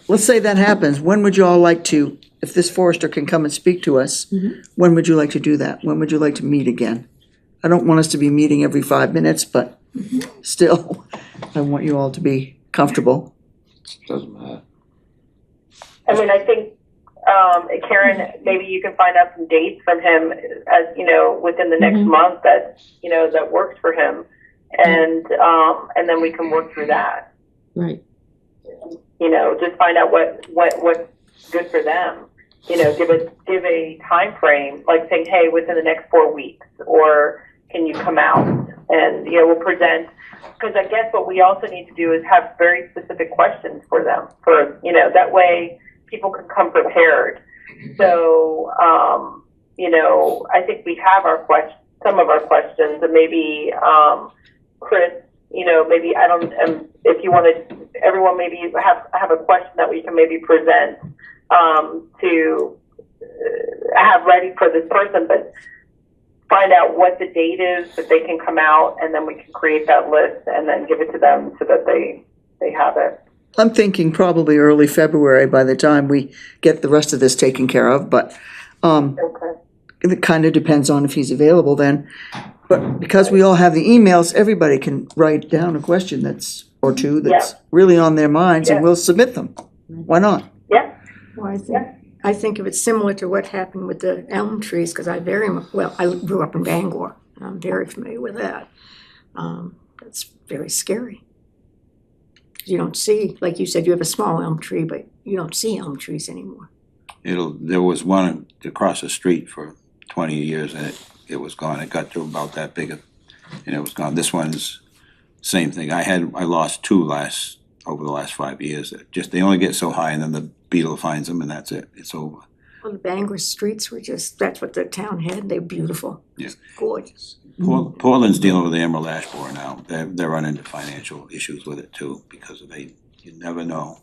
let's say that happens, when would you all like to, if this forester can come and speak to us, when would you like to do that? When would you like to meet again? I don't want us to be meeting every 5 minutes, but still, I want you all to be comfortable. Doesn't matter. I mean, I think, Karen, maybe you can find out some dates from him as, within the next Mhm. month that, that works for him. And then we can work through that, Right, just find out what's good for them. Give a time frame, like saying, hey, within the next 4 weeks, or can you come out? And, we'll present, because I guess what we also need to do is have very specific questions for them, that way people can come prepared. So, I think we have some of our questions, and maybe, Chris, maybe I don't, if you wanted, everyone maybe have a question that we can maybe present, to have ready for this person, but find out what the date is that they can come out, and then we can create that list and then give it to them so that they have it. I'm thinking probably early February by the time we get the rest of this taken care of, but Okay. it kind of depends on if he's available then. But because we all have the emails, everybody can write down a question or two that's really on their minds, and Yeah. we'll submit them. Why not? Yeah. Well, I think if it's similar to what happened with the elm trees, because I grew up in Bangor, and I'm very familiar with that. It's very scary. You don't see, like you said, you have a small elm tree, but you don't see elm trees anymore. There was one across the street for 20 years, and it was gone. It got to about that big, and it was gone. This one's same thing. I lost 2 over the last 5 years. They only get so high, and then the beetle finds them, and that's it. It's over. Well, the Bangor streets were that's what the town had. They're beautiful. Yeah. Gorgeous. Portland's dealing with the emerald ash borer now. They're running into financial issues with it too, because you never know.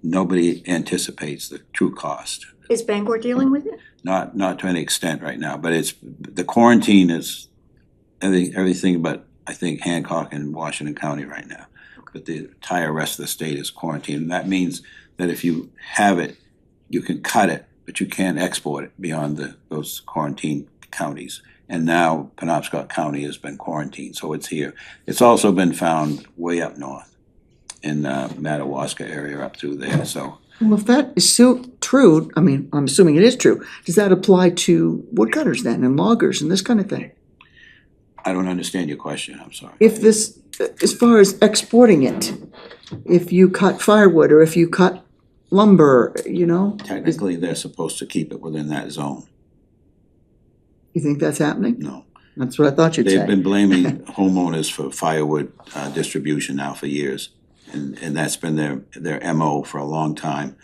Nobody anticipates the true cost. Is Bangor dealing with it? Not to any extent right now, but the quarantine is everything but, I think, Hancock and Washington County right now. But the entire rest of the state is quarantined, and that means that if you have it, you can cut it, but you can't export it beyond those quarantine counties. And now Penobscot County has been quarantined, so it's here. It's also been found way up north in Madawaska area up through there, so. Well, if that is so true, I mean, I'm assuming it is true, does that apply to woodcutters then, and loggers and this kind of thing? I don't understand your question, I'm sorry. If this, as far as exporting it, if you cut firewood or if you cut lumber, Technically, they're supposed to keep it within that zone. you think that's happening? No. That's what I thought you'd They've say. been blaming homeowners for firewood distribution now for years, and that's been their MO for a long time.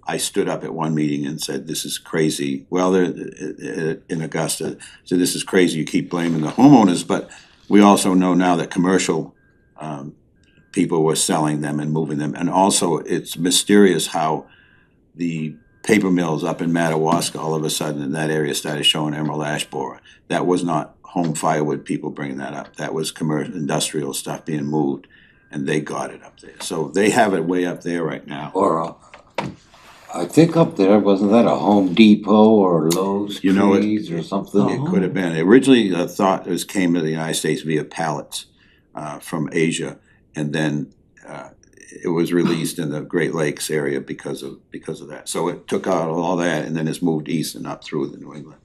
I stood up at one meeting and said, this is crazy. Well, they're in Augusta, so this is crazy, you keep blaming the homeowners, but we also know now that commercial people were selling them and moving them. And also, it's mysterious how the paper mills up in Madawaska, all of a sudden in that area started showing emerald ash borer. That was not home firewood people bringing that up. That was commercial, industrial stuff being moved, and they got it up there. So they have it way up there right now. Or, I think up there, wasn't that a Home Depot or Lowe's You know it- Trees or something? It could have been. Originally, the thought was came to the United States via pallets from Asia, and then it was released in the Great Lakes area because of that. So it took out all that, and then it's moved east and up through the New England.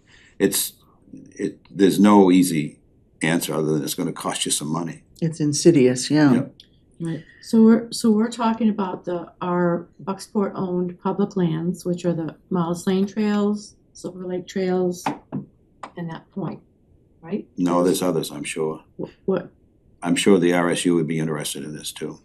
There's no easy answer other than it's going to cost you some money. It's insidious, yeah. Yep. Right, so we're talking about our Bucksport-owned public lands, which are the Miles Lane Trails, Silver Lake Trails, and that point, right? No, there's others, I'm sure. What, I'm sure the RSU would be interested in this too,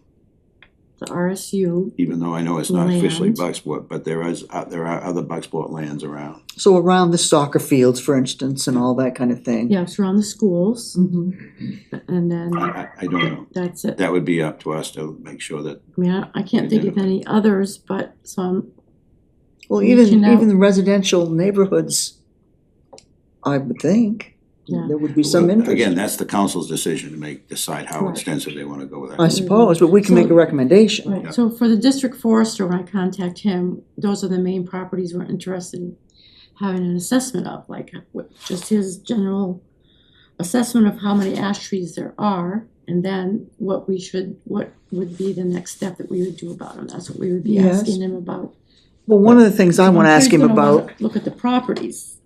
the RSU, even though I know it's not officially Land. Bucksport, but there are other Bucksport lands around. So around the soccer fields, for instance, and all that kind of thing. yeah, it's around the schools, Mhm. and then I don't know. that's it. That would be up to us to make sure that, I mean, I can't think of any others, but some, Well, Reaching out. even the residential neighborhoods, I would think, Yeah. there would be some interest. again, that's the council's decision to decide how Right. extensive they want to go with I that. suppose, but we can So- make a recommendation. right, so for the district forester, when I contact him, those are the main properties we're interested in having an assessment of, like, just his general assessment of how many ash trees there are, and then what would be the next step that we would do about them, that's what we would be Yes. asking him about. Well, one of the things I want to I'm ask sure him he's gonna wanna about, look at the properties,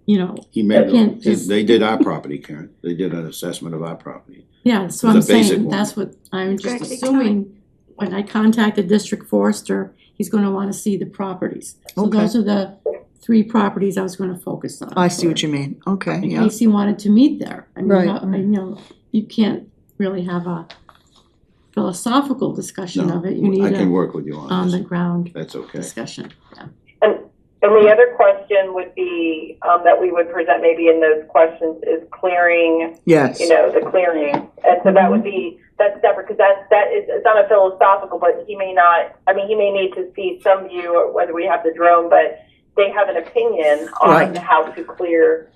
you know, He made, can't just- they did our property, Karen. They did an assessment of our property. yeah, that's what It I'm was a basic saying, one. that's what I'm It's gonna just take assuming. When I contact the district forester, he's gonna wanna see the properties. So Okay. those are the 3 properties I was gonna focus on. I see what you mean, okay, In yeah. case he wanted to meet there. I mean, Right, you know, you can't really have a philosophical discussion of it, you No, need I can a work with you on on the this. ground That's okay. discussion, yeah. And the other question would be, that we would present maybe in those questions is clearing, Yes, the clearing. And so that would be, that's separate, because it's not a philosophical, but he may not, he may need to see some view, or whether we have the drone, but they have an opinion on Right. how to clear,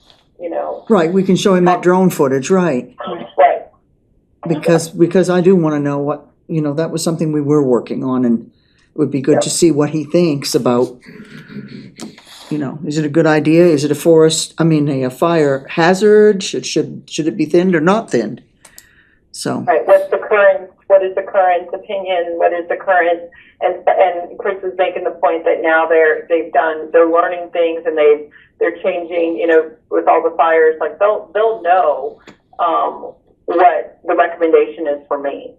right, we can show him that drone footage, right, right. because I do want to know what, that was something we were working on, and it would be good to see what he thinks about, is it a good idea, is it a fire hazard, should it be thinned or not thinned? So, Right, what is the current opinion, what is the current, and Chris is making the point that now they're learning things, and they're changing, with all the fires, like they'll know, what the recommendation is for me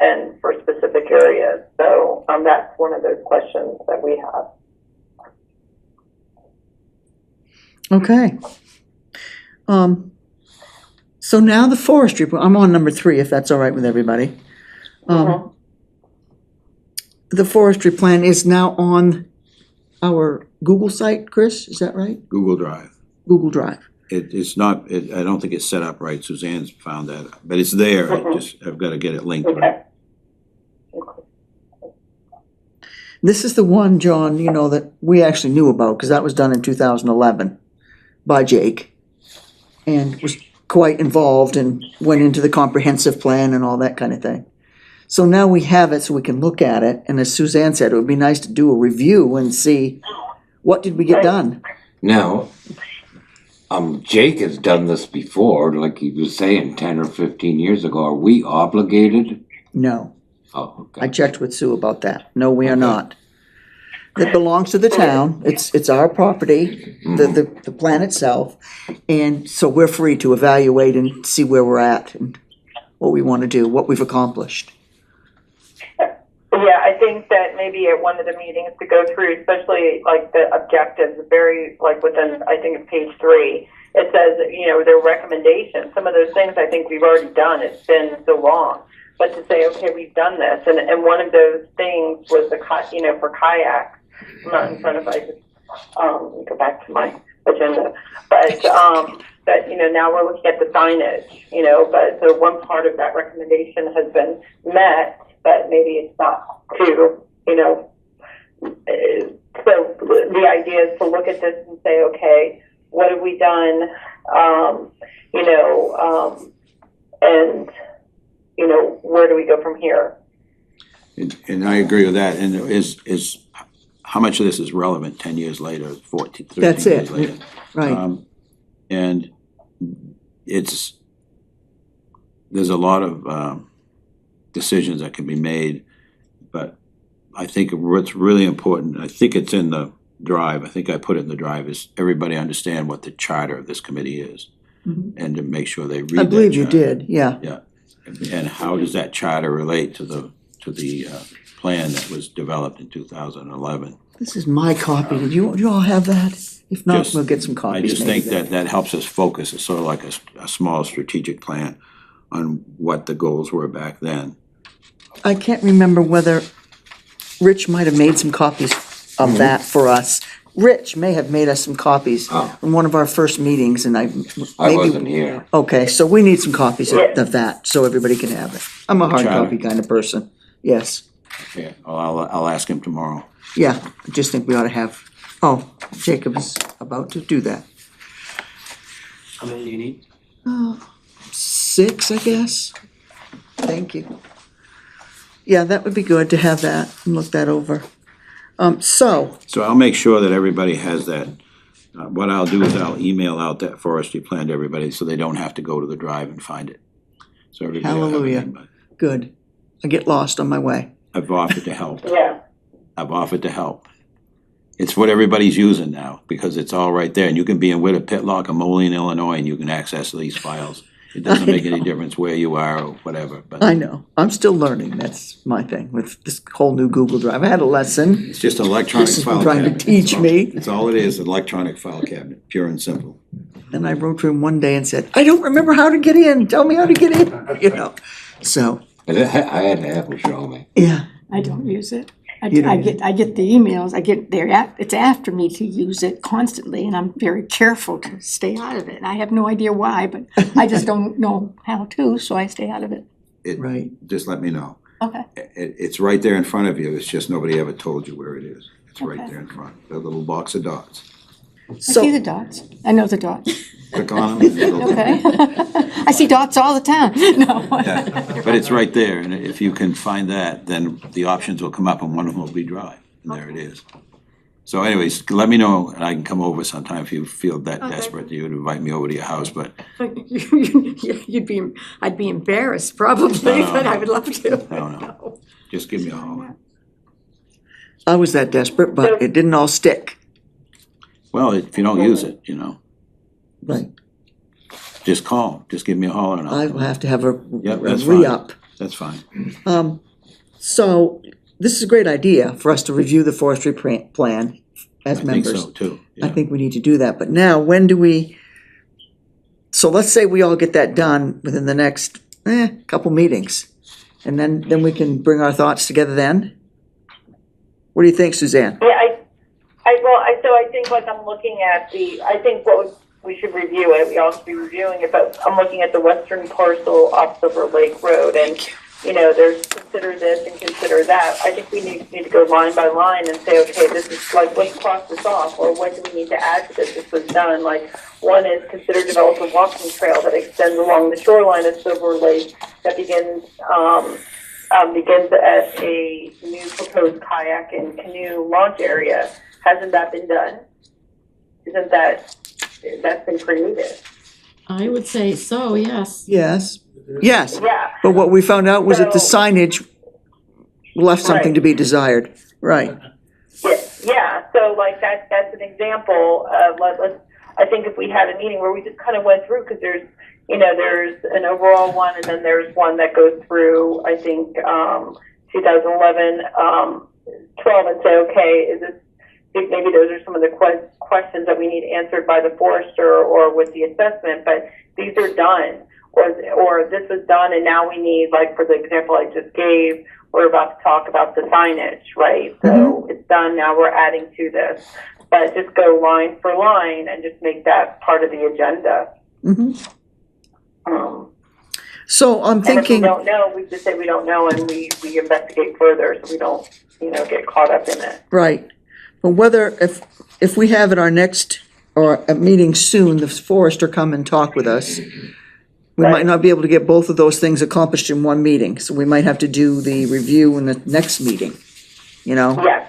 and for specific areas. So, that's one of those questions that we have. okay. So now the forestry, I'm on number 3, if that's all right with everybody. Mhm. The forestry plan is now on our Google site, Chris, is that right? Google Drive. Google Drive. It's not, I don't think it's set up right. Suzanne's found that, but it's there. I've got to get it linked right. Okay. This is the one, John, that we actually knew about, because that was done in 2011 by Jake. And was quite involved and went into the comprehensive plan and all that kind of thing. So now we have it so we can look at it, and as Suzanne said, it would be nice to do a review and see, what did we get done? Now, Jake has done this before, like he was saying, 10 or 15 years ago. Are we obligated? No, Oh, I okay. checked with Sue about that. No, we are Okay. not. It belongs to the town, it's our property, the plan itself, and so we're free to evaluate and see where we're at and what we wanna do, what we've accomplished. Yeah, I think that maybe at one of the meetings to go through, especially like the objectives, very like within, I think it's page 3, it says, their recommendations, some of those things I think we've already done, it's been so long. But to say, okay, we've done this, and one of those things was for kayaks, I'm not in front of, I just, let me go back to my agenda, but, that, now we're looking at the signage, but so one part of that recommendation has been met, but maybe it's not too, you know. So the idea is to look at this and say, okay, what have we done, and, you know, where do we go from here? And I agree with that, and is, how much of this is relevant 10 years later, 14, 13 That's years it. later? Right. And there's a lot of decisions that can be made, but I think what's really important, I think it's in the drive, I think I put it in the drive, is everybody understand what the charter of this committee is. Mhm. And to make sure they read that I believe you charter. did, yeah. Yeah, and how does that charter relate to the plan that was developed in 2011? This is my copy. Do you all have that? If not, Just- we'll get some I copies. just maybe think that helps us focus, it's sort of like a small strategic plan on what the goals were back then. I can't remember whether Rich might have made some copies of that for us. Rich may have made us some copies Oh. in one of our first meetings, and I maybe. wasn't here. Okay, so we need some copies Yeah. of that, so everybody can have it. I'm a hard Charter. copy kind of person, yes. Okay, I'll ask him tomorrow. Yeah, I just think we ought to have, oh, Jacob is about to do that. How many do you need? 6, I guess. Thank you. Yeah, that would be good to have that and look that over. So, So I'll make sure that everybody has that. What I'll do is I'll email out that forestry plan to everybody, so they don't have to go to the drive and find it. So everybody will have Hallelujah. it, but good. I get lost on my way. I've offered to help. Yeah. I've offered to help. It's what everybody's using now, because it's all right there, and you can be in Witter, Pitlock, or Moline, Illinois, and you can access these files. It doesn't make any difference where you are or whatever, but I know, I'm still learning, that's my thing with this whole new Google Drive. I had a lesson, it's just an electronic this is file trying to cabinet. teach me. It's all it is, an electronic file cabinet, pure and simple. And I wrote to him one day and said, I don't remember how to get in, tell me how to get in, you know. So, I had to have him show me. yeah, I don't use it. You don't I get the emails, it's after me to use it constantly, and I'm very careful to stay out of it. I have no idea why, but I just don't know how to, so I stay out of it. right. Just let me know. Okay. It's right there in front of you, it's just nobody ever told you where it is. It's right Okay. there in front, the little box of dots. I see the So, dots. I know the dots. Click on them and it'll. Okay. I see dots all the time. No. Yeah, but it's right there, and if you can find that, then the options will come up and one of them will be drive, and there it is. So anyways, let me know, and I can come over sometime if you feel that Okay. desperate that you would invite me over to your house, but I'd be embarrassed probably, No. but I would love to. No. just give me a holler. I was that desperate, but it didn't all stick. Well, if you don't use it, Right. just call, just give me a holler and I I'll will come. have to have a Yep, that's fine. re-up. That's fine. So, this is a great idea for us to review the forestry plan as I think members. so too. I Yeah. think we need to do that, but now, when do we? So let's say we all get that done within the next, couple meetings. And then we can bring our thoughts together then? What do you think, Suzanne? Yeah, so I think like I'm looking at I think we should review it, we all should be reviewing it, but I'm looking at the western parcel off Silver Lake Road, and, there's consider this and consider that. I think we need to go line by line and say, okay, this is like, let's cross this off, or what do we need to add to this was done? Like, one is consider develop a walking trail that extends along the shoreline of Silver Lake that begins at a new proposed kayak and canoe launch area. Hasn't that been done? That's been created? I would say so, yes. Yes, yes, Yeah, but what we found out was that the So- signage left something Right. to be desired, right? yeah, so like that's an example of, I think if we had a meeting where we just kind of went through, because there's an overall one, and then there's one that goes through, I think, 2011, 12, and say, okay, maybe those are some of the questions that we need answered by the forester or with the assessment, but these are done, or this was done, and now we need, like, for the example I just gave, we're about to talk about the signage, right? So it's done, now we're adding to this. But just go line for line and just make that part of the agenda. Mhm. So I'm And if we thinking, don't know, we just say we don't know and we investigate further so we don't, get caught up in it. right, but whether, if we have at our next, or a meeting soon, the forester come and talk with us, we might Right. not be able to get both of those things accomplished in one meeting, so we might have to do the review in the next meeting, you know? Yes,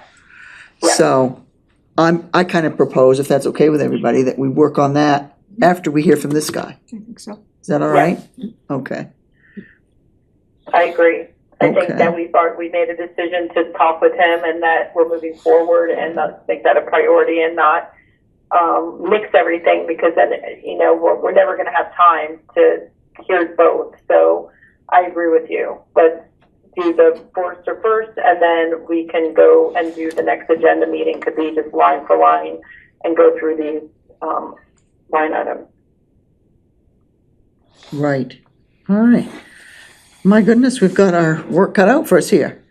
yeah. So, I kind of propose, if that's okay with everybody, that we work on that after we hear from this guy. I think so. Is that all Yeah. right? Okay, I agree. I think Okay. that we made a decision to talk with him and that we're moving forward and make that a priority and not mix everything because then, we're never going to have time to hear both. So I agree with you. Let's do the forester first and then we can go and do the next agenda meeting could be just line for line and go through these line items. right, all right. My goodness, we've got our work cut out for us here.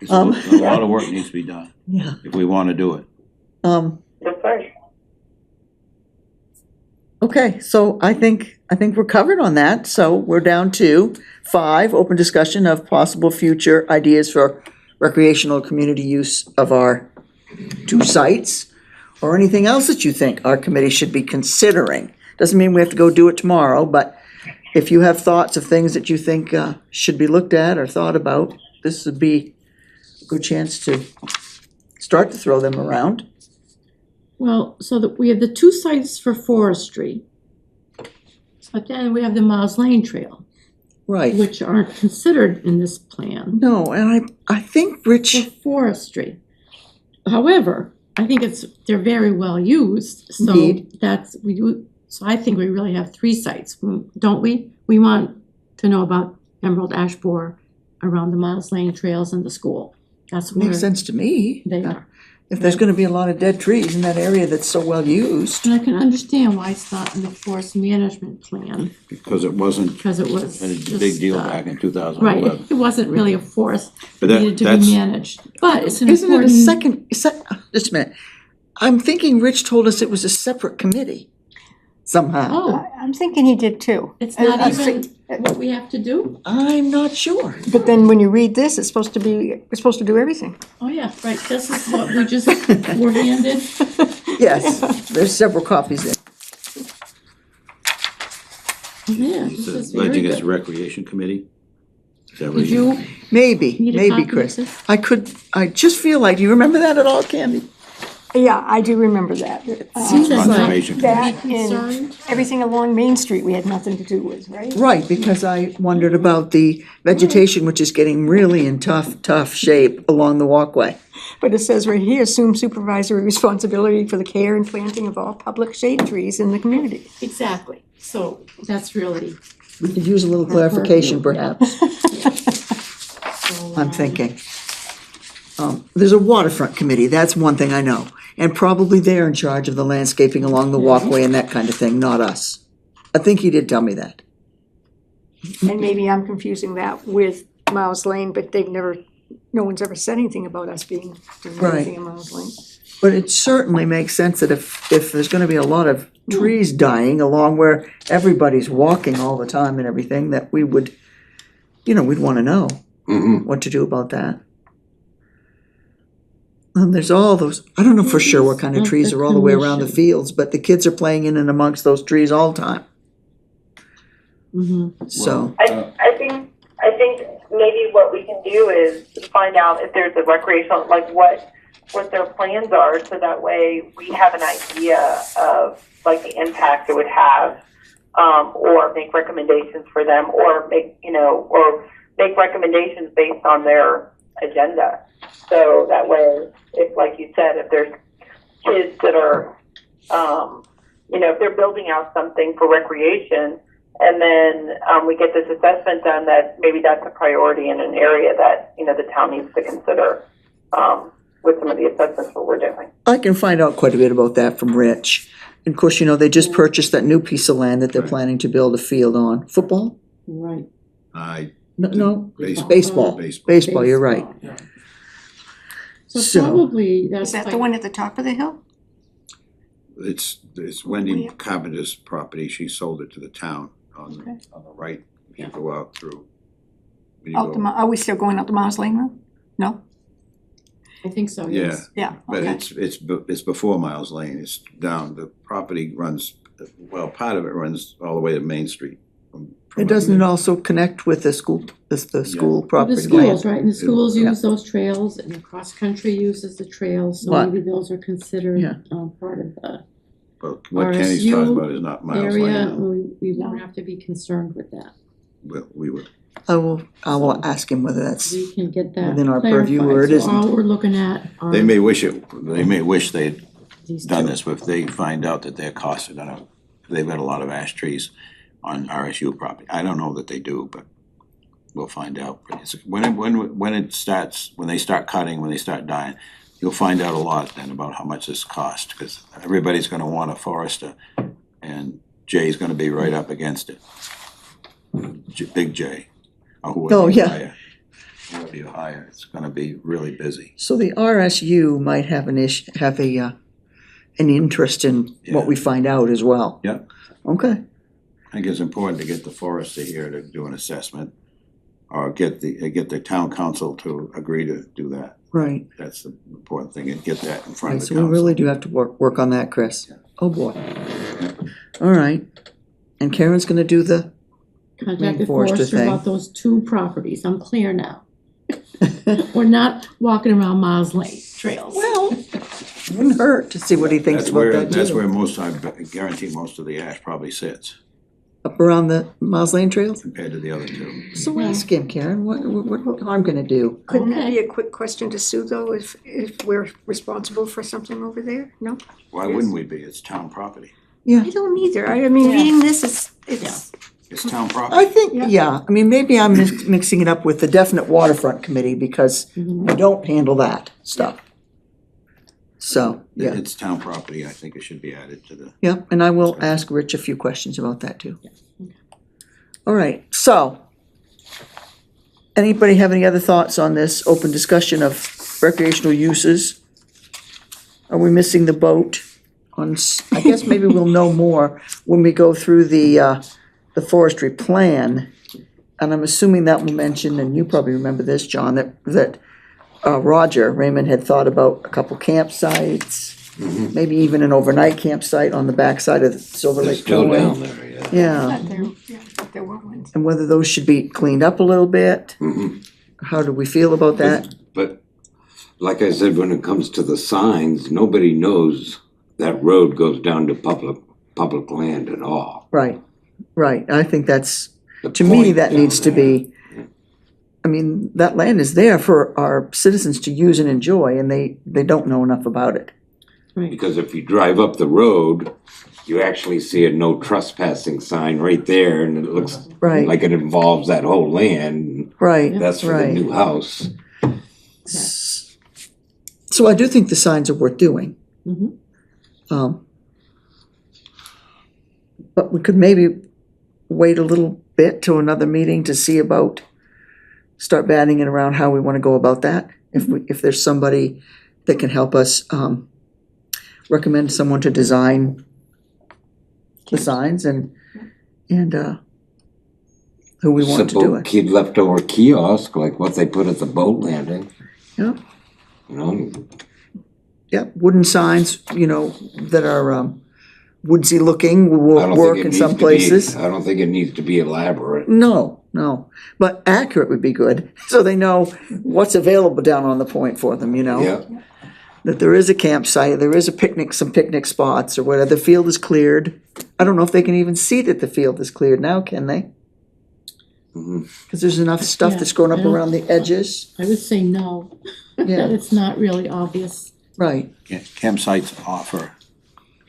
A lot of work needs to be done Yeah. if we wanna do it. That's right. Okay, so I think we're covered on that, so we're down to 5, open discussion of possible future ideas for recreational community use of our 2 sites, or anything else that you think our committee should be considering. Doesn't mean we have to go do it tomorrow, but if you have thoughts of things that you think should be looked at or thought about, this would be a good chance to start to throw them around. Well, so that we have the 2 sites for forestry. But then we have the Miles Lane Trail, Right. which aren't considered in this plan No, and I think for Rich, forestry. However, I think they're very well used, so Indeed. so I think we really have 3 sites, don't we? We want to know about Emerald Ash Borer around the Miles Lane trails and the school. That's where makes sense to me. they are. If there's gonna be a lot of dead trees in that area that's so well used. And I can understand why it's not in the forest management plan, Because it wasn't because it was a just, big deal back in 2011. right, it wasn't really a forest But that that- needed to that's- be managed, but it's an Isn't it a important. just a minute, I'm thinking Rich told us it was a separate committee somehow. Oh, I'm thinking he did too. it's And not I even think- what we have to do? I'm not sure. But then when you read this, it's supposed to be, we're supposed to do everything. Oh, yeah, right, this is what we just were handed. Yes, there's several copies there. Yeah, He's this is very alleging it's good. recreation committee? Is that what Did you Maybe, need a maybe, copy of Chris. this? I just feel like, do you remember that at all, Candy? Yeah, I do remember that. Seems like Conservation That Commission. and concerned. everything along Main Street we had nothing to do with, right? Right, because I wondered about the vegetation, which is getting really in tough shape along the walkway. But it says right here, assume supervisory responsibility for the care and planting of all public shade trees in the community. Exactly, so that's really. We could use a little clarification purview, yeah. perhaps, So, I'm thinking. There's a waterfront committee, that's one thing I know. And probably they're in charge of the landscaping along the walkway and that kind of thing, not us. I think he did tell me that. And maybe I'm confusing that with Miles Lane, but no one's ever said anything about us doing Right. anything in Miles Lane. But it certainly makes sense that if there's gonna be a lot of trees dying along where everybody's walking all the time and everything, that we would, we'd wanna know Mhm. what to do about that. There's all those, I don't know for sure what kind of Of trees the are all the way around the commission. fields, but the kids are playing in and amongst those trees all the time, Mhm. so. I think maybe what we can do is find out if there's a recreational, like what their plans are, so that way we have an idea of like the impact it would have, or make recommendations for them, or make recommendations based on their agenda. So that way, if, like you said, if there's kids that are, if they're building out something for recreation, and then we get this assessment done that maybe that's a priority in an area that, the town needs to consider with some of the assessments that we're doing. I can find out quite a bit about that from Rich. And of course, they just purchased that new piece of land that they're Right. planning to build a field on. Football? Right. No, Baseball. baseball, you're right. So So- probably that's Is that like. the one at the top of the hill? It's Wendy Carpenter's property, she sold it to the town on the right, You go out through. you Out the, go- are we still going out the Mars Lane Road? No? I think so, Yeah, yes. Yeah, but okay. it's before Miles Lane, it's down, the property runs, well, part of it runs all the way to Main Street. It doesn't also connect with the school, the school The property schools, land. right, and the schools Yeah. use those trails, and the cross-country uses the trails, so What? maybe those are considered, Yeah. part of the But what Kenny's RSU talking about is not Miles area, Lane, we won't have to be concerned with that. we would, I will ask him whether that's, We can get that Within our purview clarified. or it So isn't. all we're looking at are they may wish they'd these done two. this, but if they find out that their costs are gonna, they've got a lot of ash trees on RSU property. I don't know that they do, but we'll find out. It's, when it starts, when they start cutting, when they start dying, you'll find out a lot then about how much this costs, because everybody's gonna want a forester, and Jay's gonna be right up against it. Big J, or whoever Oh, you yeah. hire. Whoever you hire, it's gonna be really busy. so the RSU might have an interest in what we find out as well. Yeah. Okay, I think it's important to get the forester here to do an assessment, or get the town council to agree to do that. right. That's the important thing, and get that in front Right, of so the we really council. do have to work on that, Chris. Oh, boy. All right. And Karen's gonna do the, Contact the Forester forester thing. about those two properties, I'm clear now. We're not walking around Miles Lane trails. well, wouldn't hurt to see what he thinks That's about where, that that's too. where I guarantee most of the ash probably sits, Up around the Miles Lane trails? compared to the other two. So ask him, Karen, what I'm gonna do. Couldn't that Okay. be a quick question to Sue, though, if we're responsible for something over there? No? Why wouldn't we be? It's town property. I don't either. I mean, Yeah. reading this, it's, It's town I property. think, Yeah. yeah, I mean, maybe I'm mixing it up with the definite waterfront committee because Mhm. I don't handle that stuff. So, yeah, It's town property, I think it should be added to the, yeah, and I will ask Rich a few questions about that too. All right, so, anybody have any other thoughts on this open discussion of recreational uses? Are we missing the boat on, I guess maybe we'll know more when we go through the forestry plan. And I'm assuming that will mention, and you probably remember this, John, that Roger Raymond had thought about a couple campsites, maybe even an overnight campsite on the backside of the Silver They're Lake still Trail. down there, yeah. Yeah, there were ones. and whether those should be cleaned up a little bit. Mhm. How do we feel about that? But like I said, when it comes to the signs, nobody knows that road goes down to public land at all. Right, right. I think that's, The to me, point that down needs to there. be, I mean, that land is there for our citizens to use and enjoy, and they don't know enough about it. Because if you drive up the road, you actually see a no trespassing sign right there, and it looks Right, like it involves that whole land. right. That's for the Right. new house. So I do think the signs are worth doing. Mhm. But we could maybe wait a little bit to another meeting to see about, start batting it around how we wanna go about that. If there's somebody that can help us, recommend someone to design the signs and, who we want to do Simple it. kid leftover kiosk, like what they put at the boat landing. Yeah. You know, Yeah, wooden signs, that are, woodsy looking I will don't work think it in needs some to be, places. I don't think it needs to be elaborate. No, but accurate would be good, so they know what's available down on the point for them, Yeah, that there is a campsite, there is some picnic spots, or whether the field is cleared. I don't know if they can even see that the field is cleared now, can they? Mhm. Cause there's enough stuff Yeah, that's grown I up don't- around the edges. I would say no, that Yeah, it's not really obvious. right, campsites offer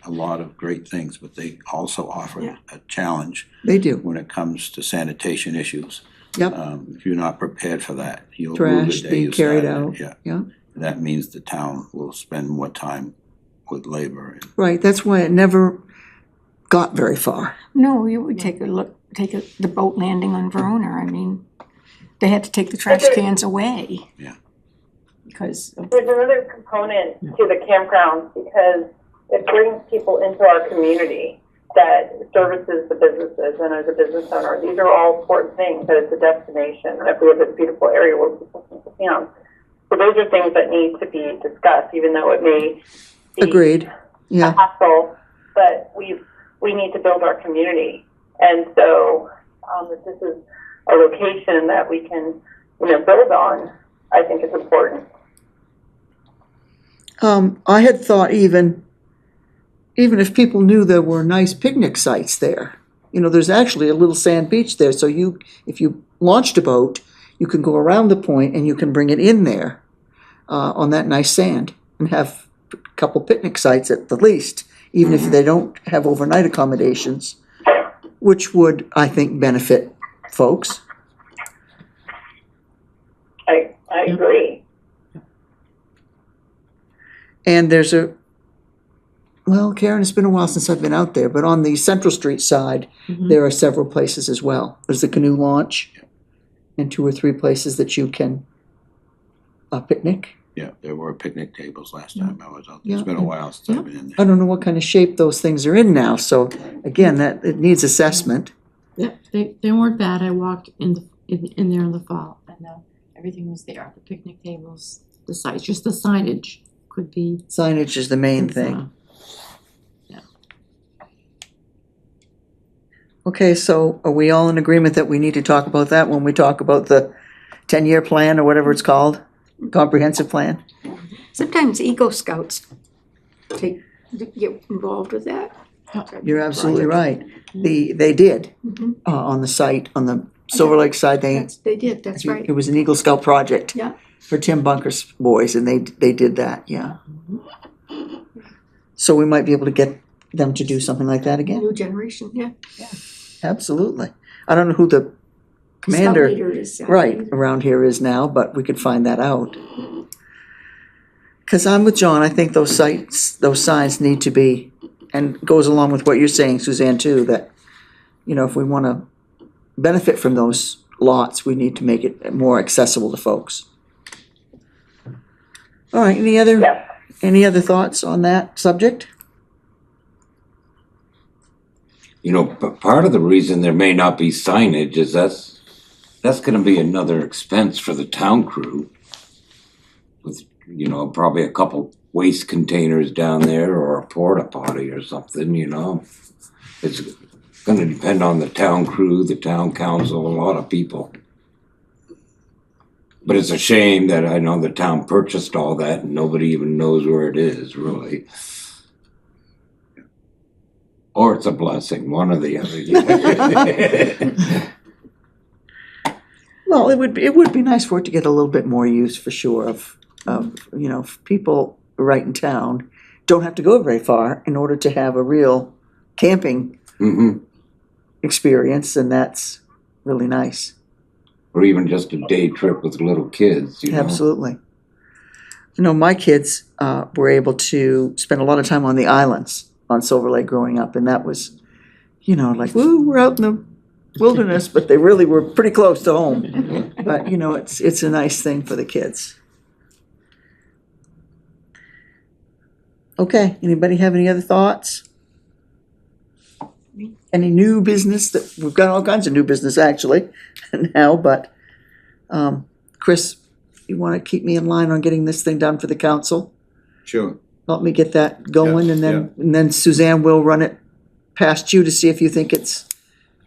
a lot of great things, but they also offer Yeah. a challenge they do, when it comes to sanitation issues. yep, If you're not prepared for that, you'll lose Trash the day being you carried started. out. Yeah. Yeah. That means the town will spend more time with labor. And right, that's why it never got very far. No, you would take the boat landing on Verona, I mean, they had to take the trash cans away. Yeah. Because of, There's another component to the campgrounds because it brings people into our community. that services the businesses, and as a business owner, these are all important things, that it's a destination, and if we have this beautiful area where people can camp. So those are things that need to be discussed, even though it may be Agreed, a yeah, hassle, but we need to build our community. And so, if this is a location that we can, build on, I think is important. I had thought even if people knew there were nice picnic sites there, there's actually a little sand beach there, so if you launched a boat, you can go around the point and you can bring it in there, on that nice sand, and have a couple picnic sites at the least, even if they don't have overnight accommodations, which would, I think, benefit folks. I agree. And well, Karen, it's been a while since I've been out there, but on the Central Street side, there are several places as well. There's the canoe launch and 2 or 3 places that you can picnic. Yeah, there were picnic tables last time I was out there. Yeah. It's been a while since I've been in there. I don't know what kind of shape those things are in now, so again, that it needs assessment. Yep, they weren't bad. I walked in there in the fall, and everything was there. The picnic tables, the sites, just the signage could be. Signage is the main thing. Okay, so are we all in agreement that we need to talk about that when we talk about the 10-year plan or whatever it's called? Comprehensive plan? Sometimes Eagle Scouts get involved with that. You're absolutely right. They did, Mhm. On the site, on the Silver Lake side, They did, that's right. it was an Eagle Scout project. Yeah. For Tim Bunker's boys, and they did that, yeah. So we might be able to get them to do something like that again? New generation, yeah. Absolutely. I don't know who the Scout commander, leader is, right, around here is now, but we could find that out. Cause I'm with John, I think those signs need to be, and goes along with what you're saying, Suzanne, too, that, if we wanna benefit from those lots, we need to make it more accessible to folks. All right, any other thoughts on that subject? Part of the reason there may not be signage is that's gonna be another expense for the town crew. With, probably a couple waste containers down there or a porta potty or something, It's gonna depend on the town crew, the town council, a lot of people. But it's a shame that I know the town purchased all that and nobody even knows where it is, really. Or it's a blessing, one or the other. Well, it would be nice for it to get a little bit more use for sure of people right in town don't have to go very far in order to have a real camping experience, and that's really nice. Or even just a day trip with little kids, Absolutely. My kids were able to spend a lot of time on the islands on Silver Lake growing up, and that was, like, woo, we're out in the wilderness, but they really were pretty close to home. But, it's a nice thing for the kids. Okay, anybody have any other thoughts? Any new business we've got all kinds of new business actually now, but, Chris, you wanna keep me in line on getting this thing done for the council? Sure. Help me get that going, Yeah, and then Suzanne will run it past you to see if you think it's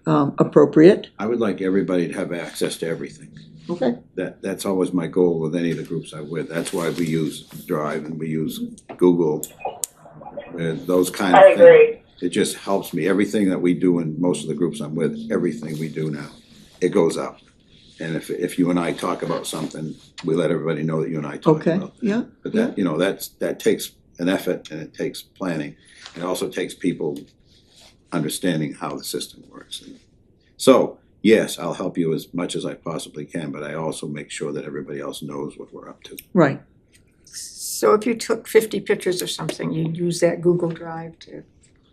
appropriate. I would like everybody to have access to everything. Okay. That's always my goal with any of the groups I'm with. That's why we use Drive and we use Google, and those kind of I things. agree. It just helps me. Everything that we do in most of the groups I'm with, everything we do now, it goes out. And if you and I talk about something, we let everybody know that you and I talk Okay, about. yeah. But that takes an effort and it takes planning. It also takes people understanding how the system works. And so, yes, I'll help you as much as I possibly can, but I also make sure that everybody else knows what we're up to. Right, So if you took 50 pictures or something, you'd use that Google Drive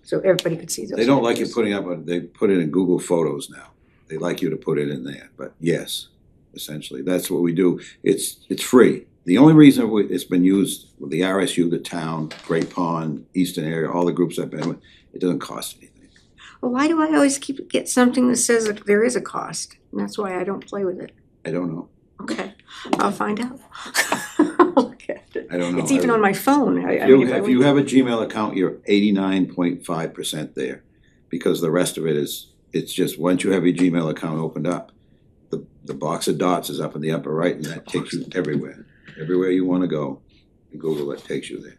so everybody could see those. They don't like you pictures. putting up, they put it in Google Photos now. They like you to put it in there, but yes, essentially, that's what we do. It's free. The only reason it's been used with the RSU, the town, Great Pond, Eastern area, all the groups I've been with, it doesn't cost anything. Well, why do I always get something that says that there is a cost? And that's why I don't play with it. I don't know. Okay, I'll find out. Okay. I don't know. It's even on my phone. If you have a Gmail account, you're 89.5% there, because the rest of it is, it's just, once you have your Gmail account opened up, the box of dots is up in the upper right, and that takes you everywhere. Everywhere you wanna go, in Google, that takes you there.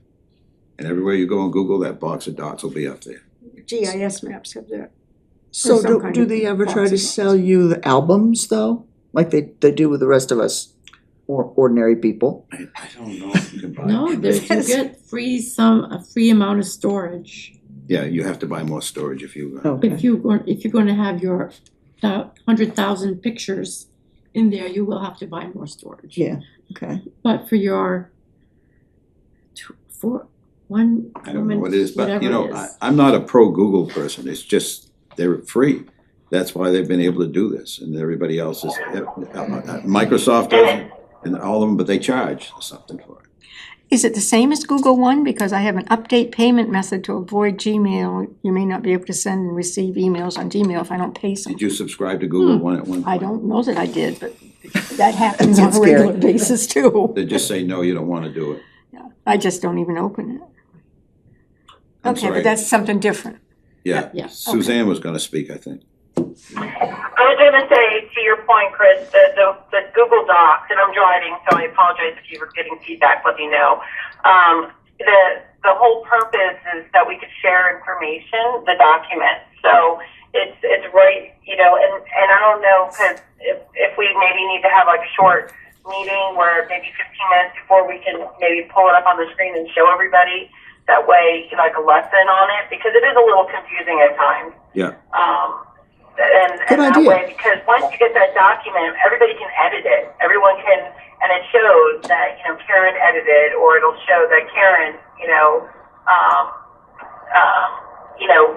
And everywhere you go in Google, that box of dots will be up there. GIS maps have that. So some do, kind do of they ever try to boxes. sell you the albums though? Like they do with the rest of us, or ordinary people? I don't know if you can buy. No, there, you Yes. get a free amount of storage. Yeah, you have to buy more storage if you, Okay. If you're gonna have your 100,000 pictures in there, you will have to buy more storage. Yeah, okay. But for your one. I don't know what it is, but whatever you know, it is. I'm not a pro Google person, it's just, they're free. That's why they've been able to do this, and everybody else is, Microsoft doesn't, and all of them, but they charge something for it. Is it the same as Google One? Because I have an update payment method to avoid Gmail. You may not be able to send and receive emails on Gmail if I don't pay Did something. you subscribe to Google One at one point? I don't know that I did, but that happens on It's a scary. regular basis too. They just say, no, you don't wanna do it. Yeah, I just don't even open it. I'm Okay, sorry. but that's something different. Yeah, Yeah, Suzanne was gonna speak, I think. I was gonna say, to your point, Chris, the Google Docs, and I'm driving, so I apologize if you were getting feedback, let me know. The whole purpose is that we could share information, the documents. So it's right, you know, and I don't know, cause if we maybe need to have like a short meeting where maybe 15 minutes before we can maybe pull it up on the screen and show everybody, that way, like a lesson on it, because it is a little confusing at times. Yeah, Good And that idea. way, because once you get that document, everybody can edit it. Everyone can, and it shows that, you know, Karen edited, or it'll show that Karen,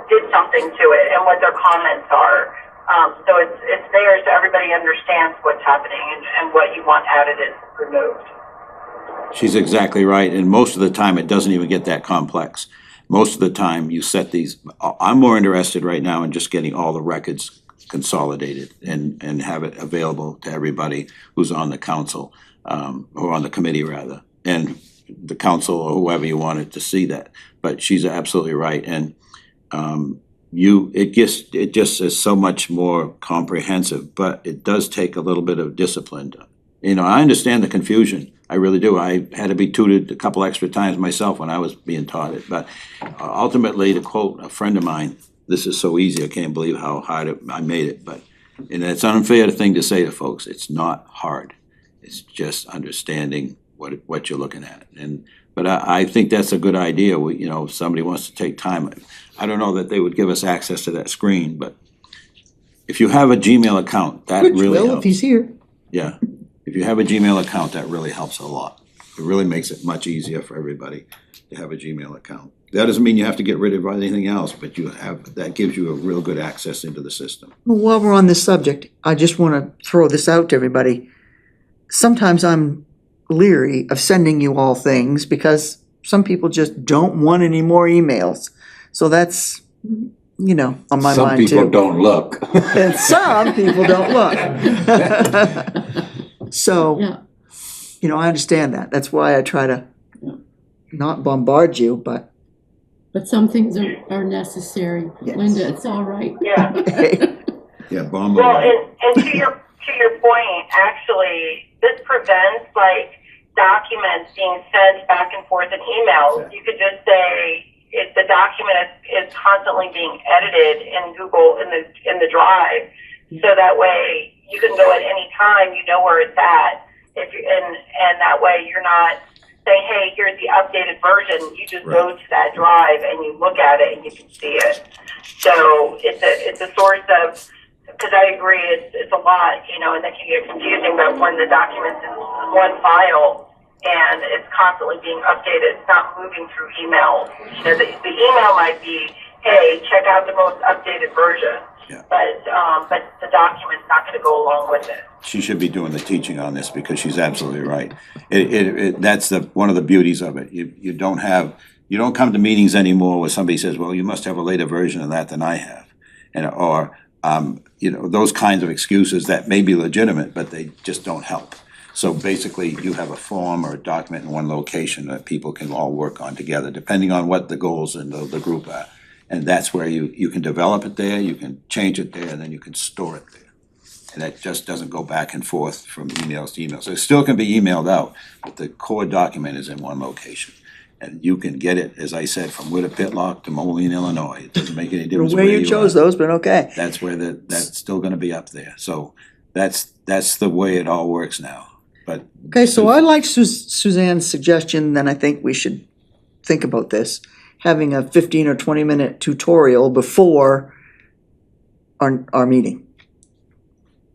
did something to it and what their comments are. So it's there so everybody understands what's happening and what you want added and removed. she's exactly right, and most of the time, it doesn't even get that complex. Most of the time, you set these, I'm more interested right now in just getting all the records consolidated and have it available to everybody who's on the council, or on the committee rather, and the council or whoever you wanted to see that. But she's absolutely right, and it just is so much more comprehensive, but it does take a little bit of discipline. You know, I understand the confusion, I really do. I had to be tutored a couple extra times myself when I was being taught it, but ultimately, to quote a friend of mine, this is so easy, I can't believe how hard I made it, but, and it's an unfair thing to say to folks, it's not hard. It's just understanding what you're looking at, but I think that's a good idea. If somebody wants to take time, I don't know that they would give us access to that screen, but if you have a Gmail account, that Which really will, if helps. he's here. Yeah, if you have a Gmail account, that really helps a lot. It really makes it much easier for everybody to have a Gmail account. That doesn't mean you have to get rid of anything else, but that gives you a real good access into the system. Well, while we're on this subject, I just wanna throw this out to everybody. Sometimes I'm leery of sending you all things because some people just don't want any more emails. So that's, on my Some mind too. people don't look. And some people don't look. So, Yeah, I understand that. That's why I try to not bombard you, but but some things are necessary. Yes. Linda, it's all right. Yeah. Yeah, bomb. Well, and to your point, actually, this prevents like documents being sent back and forth in emails. You could just say if the document is constantly being edited in Google in the Drive, so that way you can go at any time, you know where it's at. And that way you're not saying, hey, here's the updated version. You just go to that drive and you look at it and you can see it. So it's a source of, because I agree, it's a lot, and that can get confusing, but when the document's in one file and it's constantly being updated, it's not moving through emails. The email might be, hey, check out the most updated version. Yeah. But the document's not gonna go along with it. She should be doing the teaching on this because she's absolutely right. That's one of the beauties of it. You don't come to meetings anymore where somebody says, well, you must have a later version of that than I have. or, you know, those kinds of excuses that may be legitimate, but they just don't help. So basically, you have a form or a document in one location that people can all work on together, depending on what the goals in the group are. And that's where you can develop it there, you can change it there, and then you can store it there. And that just doesn't go back and forth from emails to emails. So it still can be emailed out, but the core document is in one location. And you can get it, as I said, from Witter Pitlock to Moline, Illinois. It doesn't make any difference Where you chose are. those, but okay. That's where that's still gonna be up there. So that's the way it all works now. But Okay, so I like Suzanne's suggestion, then I think we should think about this. Having a 15 or 20-minute tutorial before our meeting.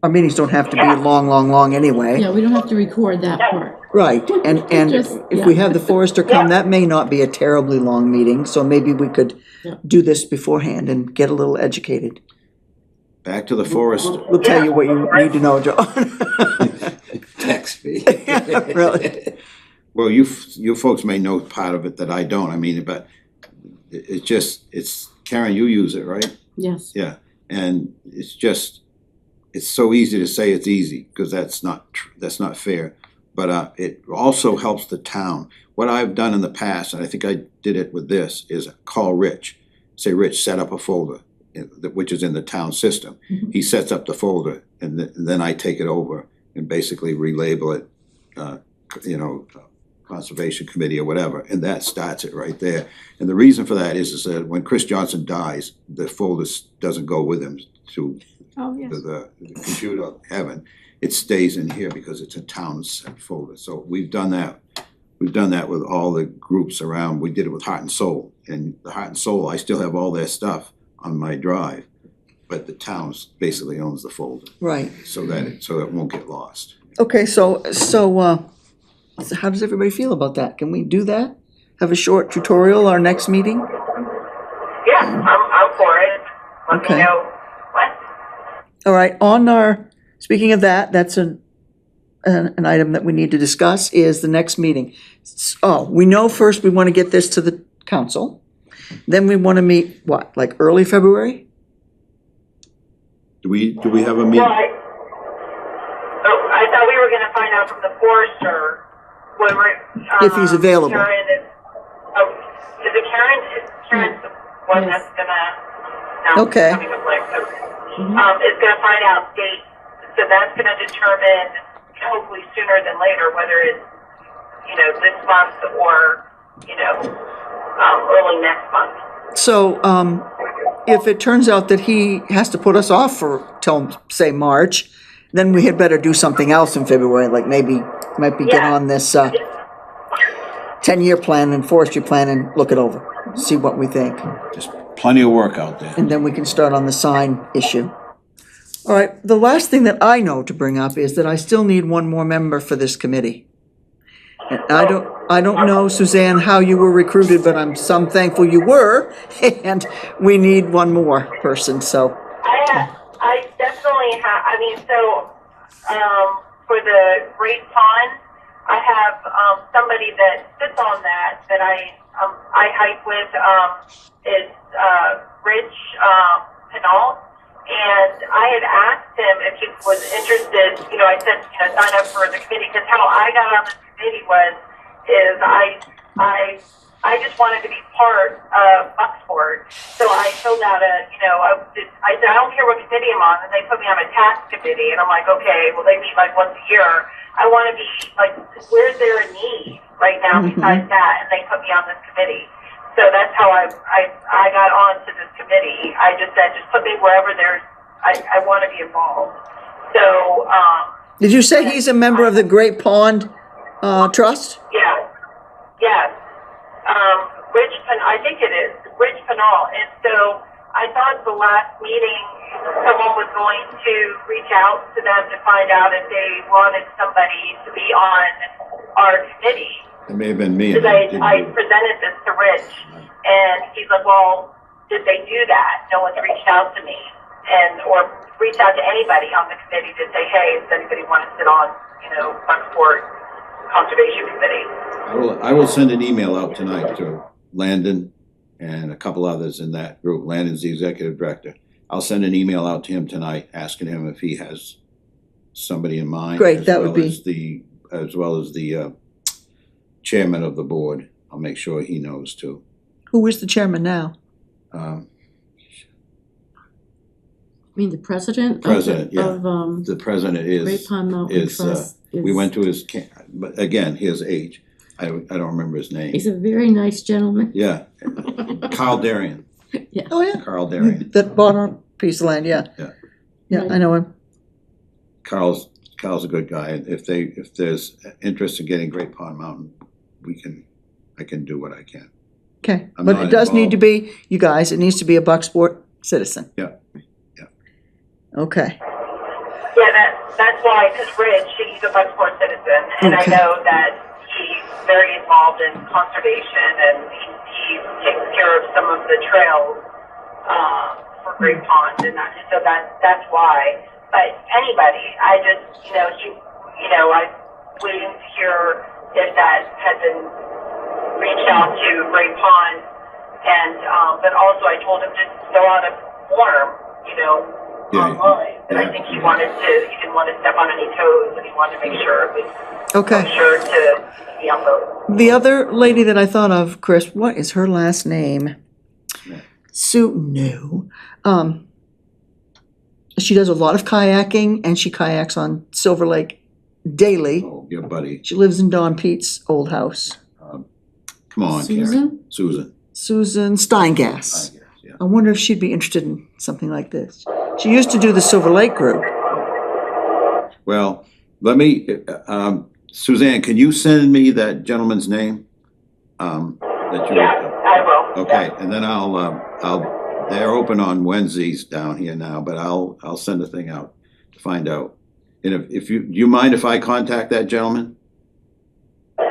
Our meetings don't have to be long anyway. Yeah, we don't have to record that part. Right, and Just- if we yeah. have the forester come, that may not be a terribly long meeting, so maybe we could Yeah. do this beforehand and get a little educated. back to the forest. We'll tell you what you need to know, John. Text me. Really? Well, you folks may know part of it that I don't. I mean, but it's Karen, you use it, right? Yes. Yeah, and it's so easy to say it's easy, because that's not fair. But it also helps the town. What I've done in the past, and I think I did it with this, is call Rich. Say, Rich, set up a folder, which is in the town system. He sets up the folder, and then I take it over and basically relabel it, Conservation Committee or whatever, and that starts it right there. And the reason for that is that when Chris Johnson dies, the folder doesn't go with him to Oh, yes. the computer heaven. It stays in here because it's a town set folder. So we've done that. We've done that with all the groups around. We did it with Heart and Soul. And the Heart and Soul, I still have all their stuff on my drive, but the town basically owns the folder, Right, so that it won't get lost. okay, so how does everybody feel about that? Can we do that? Have a short tutorial our next meeting? Yeah, I'm for it. Let Okay. me know what. All right, speaking of that, that's an item that we need to discuss, is the next meeting. Oh, we know first we want to get this to the council, then we want to meet, what, like early February? Do we have a meeting? Well, I thought we were gonna find out from the forester when we're. If he's available. Karen is, is it Karen? Is Karen's the one Yes. that's gonna? No, Okay. having a blank. Is gonna find out dates, so that's gonna determine, hopefully sooner than later, whether it's, this month or, early next month. So, if it turns out that he has to put us off till, say, March, then we had better do something else in February, like maybe get Yeah. on this 10-year plan and forestry plan and look it over, see what we think. Just plenty of work out there. And then we can start on the sign issue. All right, the last thing that I know to bring up is that I still need one more member for this committee. And I don't know, Suzanne, how you were recruited, but I'm thankful you were, and we need one more person, so. I definitely have, for the Great Pond, I have, somebody that sits on that I hike with, is, Rich, Penalt. And I had asked him if he was interested, I said, sign up for the committee, because how I got on this committee is I just wanted to be part of Bucksport. So I filled out I said, I don't care what committee I'm on, and they put me on a tax committee, and I'm like, okay, well, they meet like once a year. I want to be, like, where's there a need right now besides that? And they put me on this committee. So that's how I got on to this committee. I just said, just put me wherever I want to be involved. So, Did you say he's a member of the Great Pond Trust? yeah, yes. I think it is, Rich Penal. And so I thought the last meeting, someone was going to reach out to them to find out if they wanted somebody to be on our committee. It may have been me. Because I presented this to Rich, and he's like, well, did they do that? No one's reached out to me, or reached out to anybody on the committee to say, hey, does anybody want to sit on, Bucksport Conservation Committee? I will send an email out tonight to Landon and a couple others in that group. Landon's the executive director. I'll send an email out to him tonight, asking him if he has somebody in mind. Great, that would be- As well as the chairman of the board. I'll make sure he knows too. Who is the chairman now? Um, I mean, the president of, President, yeah. of, The president Great is, Pond Mountain is, Trust. we is- went to his, but again, his age. I don't remember his name. He's a very nice gentleman. Yeah, Carl Darian, Oh, yeah. Carl Darian. That bought our piece of land, yeah. Yeah. Yeah, I know him. Carl's a good guy. If there's interest in getting Great Pond Mountain, I can do what I can. Okay, I'm but not it does need to involved. be, you guys, it needs to be a Bucksport citizen. Yeah. Okay, Yeah, that's why, because Rich, he's a Bucksport citizen, and Okay. I know that he's very involved in conservation, and he takes care of some of the trails for Great Pond, and so that's why. But anybody, I just, I'm waiting to hear if that had been reached out to Great Pond, and but also I told him to fill out a form, Yeah, online. And I yeah, think he yeah. didn't want to step on any toes, and he wanted to make sure it was okay. sure to be uploaded. The other lady that I thought of, Chris, what is her last name? Smith. Sue, no. She does a lot of kayaking and she kayaks on Silver Lake daily. Oh, your buddy. She lives in Don Pete's old house. Come on, Karen. Susan? Susan. Susan Steingass. I guess, yeah. I wonder if she'd be interested in something like this. She used to do the Silver Lake group. Well, let me, Suzanne, can you send me that gentleman's name? That you. Yeah, I will. Okay, and then they're open on Wednesdays down here now, but I'll send a thing out to find out. And if do you mind if I contact that gentleman? No,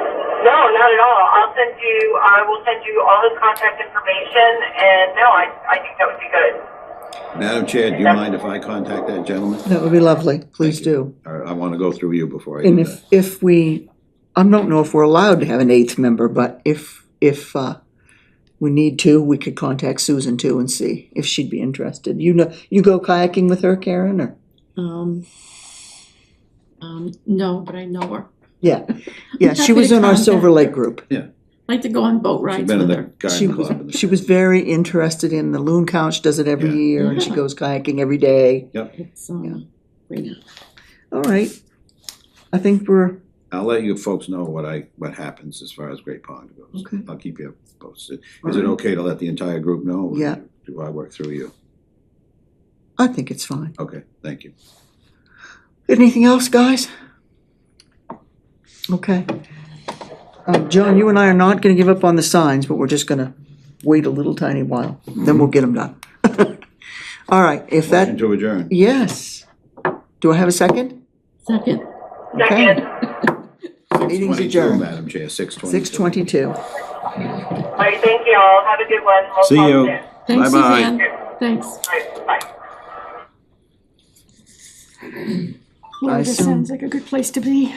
not at all. I will send you all his contact information, and no, I think that would be good. Madam Chair, do you mind if I contact that gentleman? That would be lovely. Please Thank you. do. Or I wanna go through you before I And do that. if we, I don't know if we're allowed to have an eighth member, but if we need to, we could contact Susan too and see if she'd be interested. You go kayaking with her, Karen, or? No, but I know her. Yeah, yeah, she Happy was to in our contact Silver Lake group. Like to go on boat She's rides been in with the her. She garden was, club. and she was very interested in the loon count. She does it every Yeah. year and she Yeah. goes kayaking every day. It's, Yeah. great. All right. I think I'll let you folks know what happens as far as Great Pond goes. Okay. I'll keep you posted. Is it All right. okay to let the entire group know? or Yeah. Do I work through you? I think it's fine. Okay, thank you. Anything else, guys? Okay. John, you and I are not gonna give up on the signs, but we're just gonna wait a little tiny while, then we'll get them done. All right, if Motion that, to adjourn. yes. Do I have a second? Second. Okay. Second. Meeting's 6:22, adjourned. Madam Chair, 6:22. 6:22. All right, thank you all. Have a good one. We'll See talk you. soon. Thanks, Bye-bye. Suzanne. Thanks. All right, bye. I This assume- sounds like a good place to be.